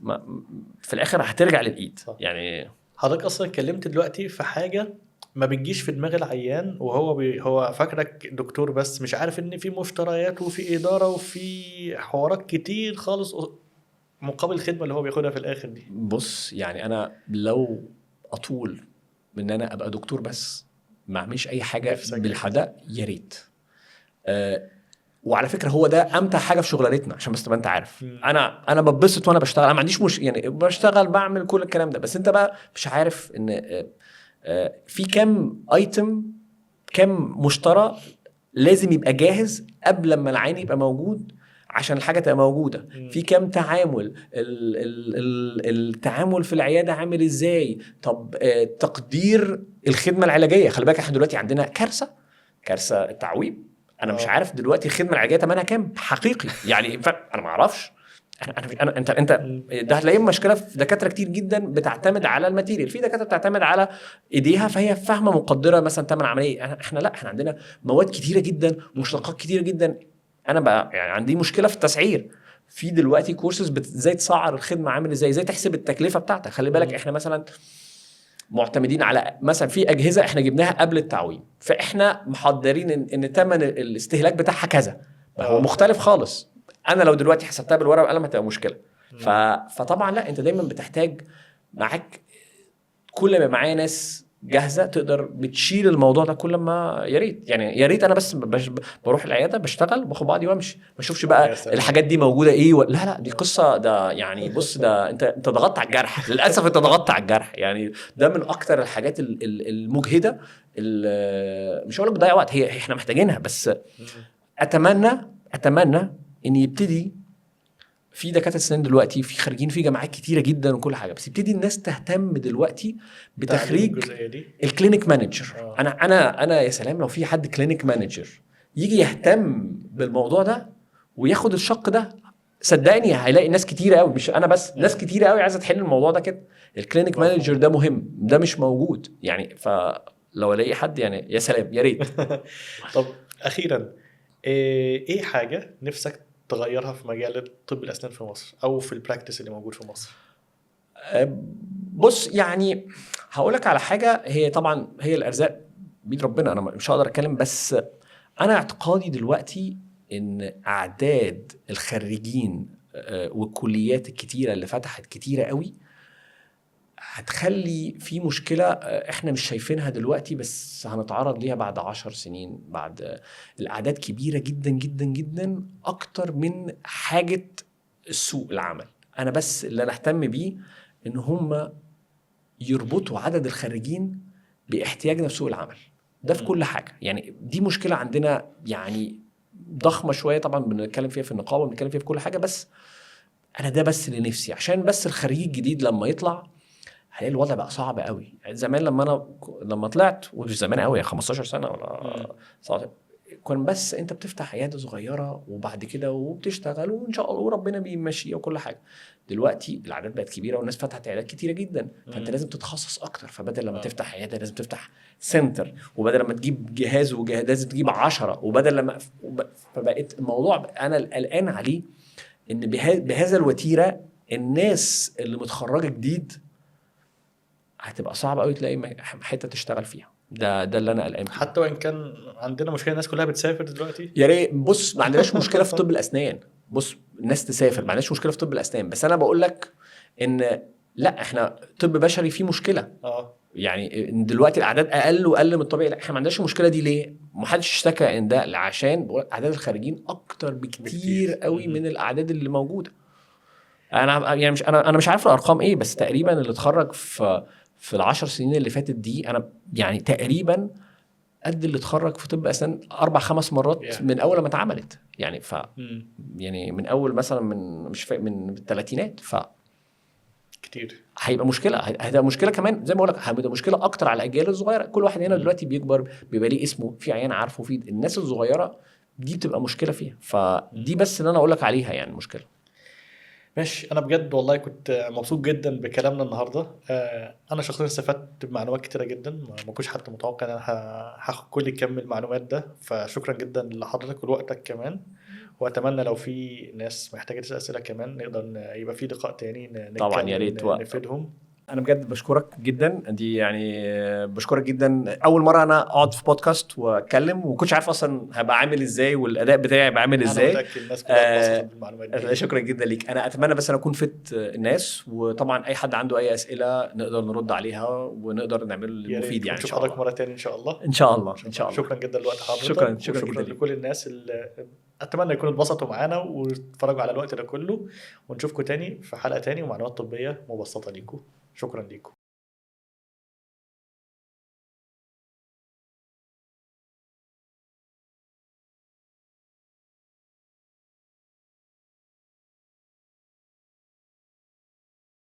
في الاخر هترجع للايد. صح. يعني حضرتك اصلا اتكلمت دلوقتي في حاجه ما بتجيش في دماغ العيان، وهو هو فاكرك دكتور بس مش عارف ان في مشتريات وفي اداره وفي حوارات كتير خالص مقابل الخدمه اللي هو بياخدها في الاخر دي. بص، يعني انا لو اطول من ان انا ابقى دكتور بس ما اعملش اي حاجه نفسك بالحدق، يا ريت. وعلى فكره هو ده امتع حاجه في شغلانتنا، عشان بس تبقى انت عارف. مم. انا ببسط وانا بشتغل، انا ما عنديش يعني بشتغل بعمل كل الكلام ده. بس انت بقى مش عارف ان في كام ايتم، كام مشترى لازم يبقى جاهز قبل لما العين يبقى موجود عشان الحاجه تبقى موجوده. في كام تعامل، التعامل في العياده عامل ازاي. طب تقدير الخدمه العلاجيه. خلي بالك احنا دلوقتي عندنا كارثه التعويم. انا مش عارف دلوقتي الخدمه العلاجيه ثمنها كام حقيقي. يعني انا ما اعرفش. انت ده هتلاقيه مشكله في دكاتره كتير جدا بتعتمد على الماتيريال. في دكاتره بتعتمد على ايديها فهي فاهمه مقدره مثلا ثمن عمليه. احنا لا، احنا عندنا مواد كتيره جدا ومشتقات كتيره جدا. انا بقى يعني عندي مشكله في التسعير. في دلوقتي كورسز ازاي تسعر الخدمه عامل ازاي تحسب التكلفه بتاعتك. خلي بالك احنا مثلا معتمدين على مثلا في اجهزه احنا جبناها قبل التعويم، فاحنا محضرين ان ثمن الاستهلاك بتاعها كذا. هو مختلف خالص. انا لو دلوقتي حسبتها بالورقه والقلم هتبقى مشكله. فطبعا لا، انت دايما بتحتاج معاك كل ما معايا ناس جاهزه تقدر بتشيل الموضوع ده. كل ما يا ريت، يعني يا ريت انا بس بروح العياده بشتغل باخد بعضي وامشي، ما اشوفش بقى الحاجات دي موجوده ايه لا دي قصه. ده يعني بص، ده انت ضغطت على الجرح للاسف. انت ضغطت على الجرح. يعني ده من اكتر الحاجات المجهده مش هقول لك بتضيع وقت، هي احنا محتاجينها. بس اتمنى ان يبتدي في دكاتره السنان دلوقتي، في خارجين في جامعات كتيره جدا وكل حاجه، بس يبتدي الناس تهتم دلوقتي بتخريج الكلينيك مانجر. انا يا سلام لو في حد كلينيك مانجر يجي يهتم بالموضوع ده وياخد الشق ده، صدقني هيلاقي ناس كتيره قوي، مش انا بس، ناس كتيره قوي عايزه تحل الموضوع ده كده. الكلينيك مانجر ده مهم، ده مش موجود يعني. فلو الاقي حد يعني يا سلام يا ريت. طب اخيرا، ايه حاجه نفسك تغيرها في مجال طب الاسنان في مصر او في البراكتس اللي موجود في مصر؟ بص، يعني هقولك على حاجه. هي طبعا هي الارزاق بيد ربنا، انا مش هقدر اتكلم. بس انا اعتقادي دلوقتي ان اعداد الخريجين والكليات الكتيره اللي فتحت كتيره قوي هتخلي في مشكله احنا مش شايفينها دلوقتي، بس هنتعرض ليها بعد 10 سنين. بعد الاعداد كبيره جدا جدا جدا اكتر من حاجه السوق العمل. انا بس اللي انا اهتم بيه ان هم يربطوا عدد الخريجين باحتياجنا في سوق العمل. ده في كل حاجه. يعني دي مشكله عندنا يعني ضخمه شويه، طبعا بنتكلم فيها في النقابه، بنتكلم فيها في كل حاجه. بس انا ده بس اللي نفسي، عشان بس الخريج الجديد لما يطلع هلاقي الوضع بقى صعب قوي. يعني زمان لما طلعت، ومش زمان قوي، 15 سنه ولا 19، كان بس انت بتفتح عياده صغيره وبعد كده وبتشتغل وان شاء الله وربنا بيمشي وكل حاجه. دلوقتي الاعداد بقت كبيره والناس فتحت عيادات كتيره جدا، فانت لازم تتخصص اكتر. فبدل لما تفتح عياده لازم تفتح سنتر، وبدل لما تجيب جهاز وجهاز لازم تجيب 10، وبدل لما فبقت الموضوع انا قلقان عليه ان بهذا الوتيره الناس اللي متخرجه جديد هتبقى صعب قوي تلاقي حته تشتغل فيها. ده اللي انا قلقان فيه. حتى وان كان عندنا مشكله الناس كلها بتسافر دلوقتي. يا ريت. بص ما عندناش مشكله في طب الاسنان، بص الناس تسافر، ما عندناش مشكله في طب الاسنان، بس انا بقول لك ان لا، احنا طب بشري فيه مشكله. يعني دلوقتي الاعداد اقل واقل من الطبيعي. لا احنا ما عندناش المشكله دي. ليه؟ ما حدش اشتكى ان ده عشان اعداد الخارجين اكتر بكتير قوي من الاعداد اللي موجوده. انا يعني مش عارف الارقام ايه، بس تقريبا اللي اتخرج في ال10 سنين اللي فاتت دي انا يعني تقريبا قد اللي اتخرج في طب اسنان 4-5 مرات من اول ما اتعملت. يعني يعني من اول مثلا من مش فاهم من الثلاثينات. كتير هيبقى مشكله. هتبقى مشكله كمان زي ما بقول لك، هتبقى مشكله اكتر على الاجيال الصغيره. كل واحد هنا دلوقتي بيكبر بيبقى ليه اسمه في عيان عارفه، في الناس الصغيره دي بتبقى مشكله فيها. فدي بس اللي انا اقول لك عليها يعني مشكله. ماشي. انا بجد والله كنت مبسوط جدا بكلامنا النهارده. انا شخصيا استفدت بمعلومات كتيره جدا، ما كنتش حتى متوقع ان انا هاخد كل كم المعلومات ده. فشكرا جدا لحضرتك ولوقتك كمان، واتمنى لو في ناس محتاجه تسال اسئله كمان نقدر يبقى في لقاء تاني نتكلم طبعا يا ريت نفيدهم. انا بجد بشكرك جدا. دي يعني بشكرك جدا. اول مره انا اقعد في بودكاست واتكلم وكنتش عارف اصلا هبقى عامل ازاي والاداء بتاعي هيبقى عامل ازاي. انا متاكد الناس كلها اتبسطت بالمعلومات دي. شكرا جدا ليك. انا اتمنى بس انا اكون فدت الناس، وطبعا اي حد عنده اي اسئله نقدر نرد عليها ونقدر نعمل المفيد يعني ان شاء الله. مره تاني ان شاء الله. ان شاء الله ان شاء الله. شكرا جدا لوقت حضرتك. شكرا جدا لكل الناس اللي اتمنى يكونوا اتبسطوا معانا واتفرجوا على الوقت ده كله، ونشوفكم تاني في حلقه تاني ومعلومات طبيه مبسطه ليكم. شكرا ليكم.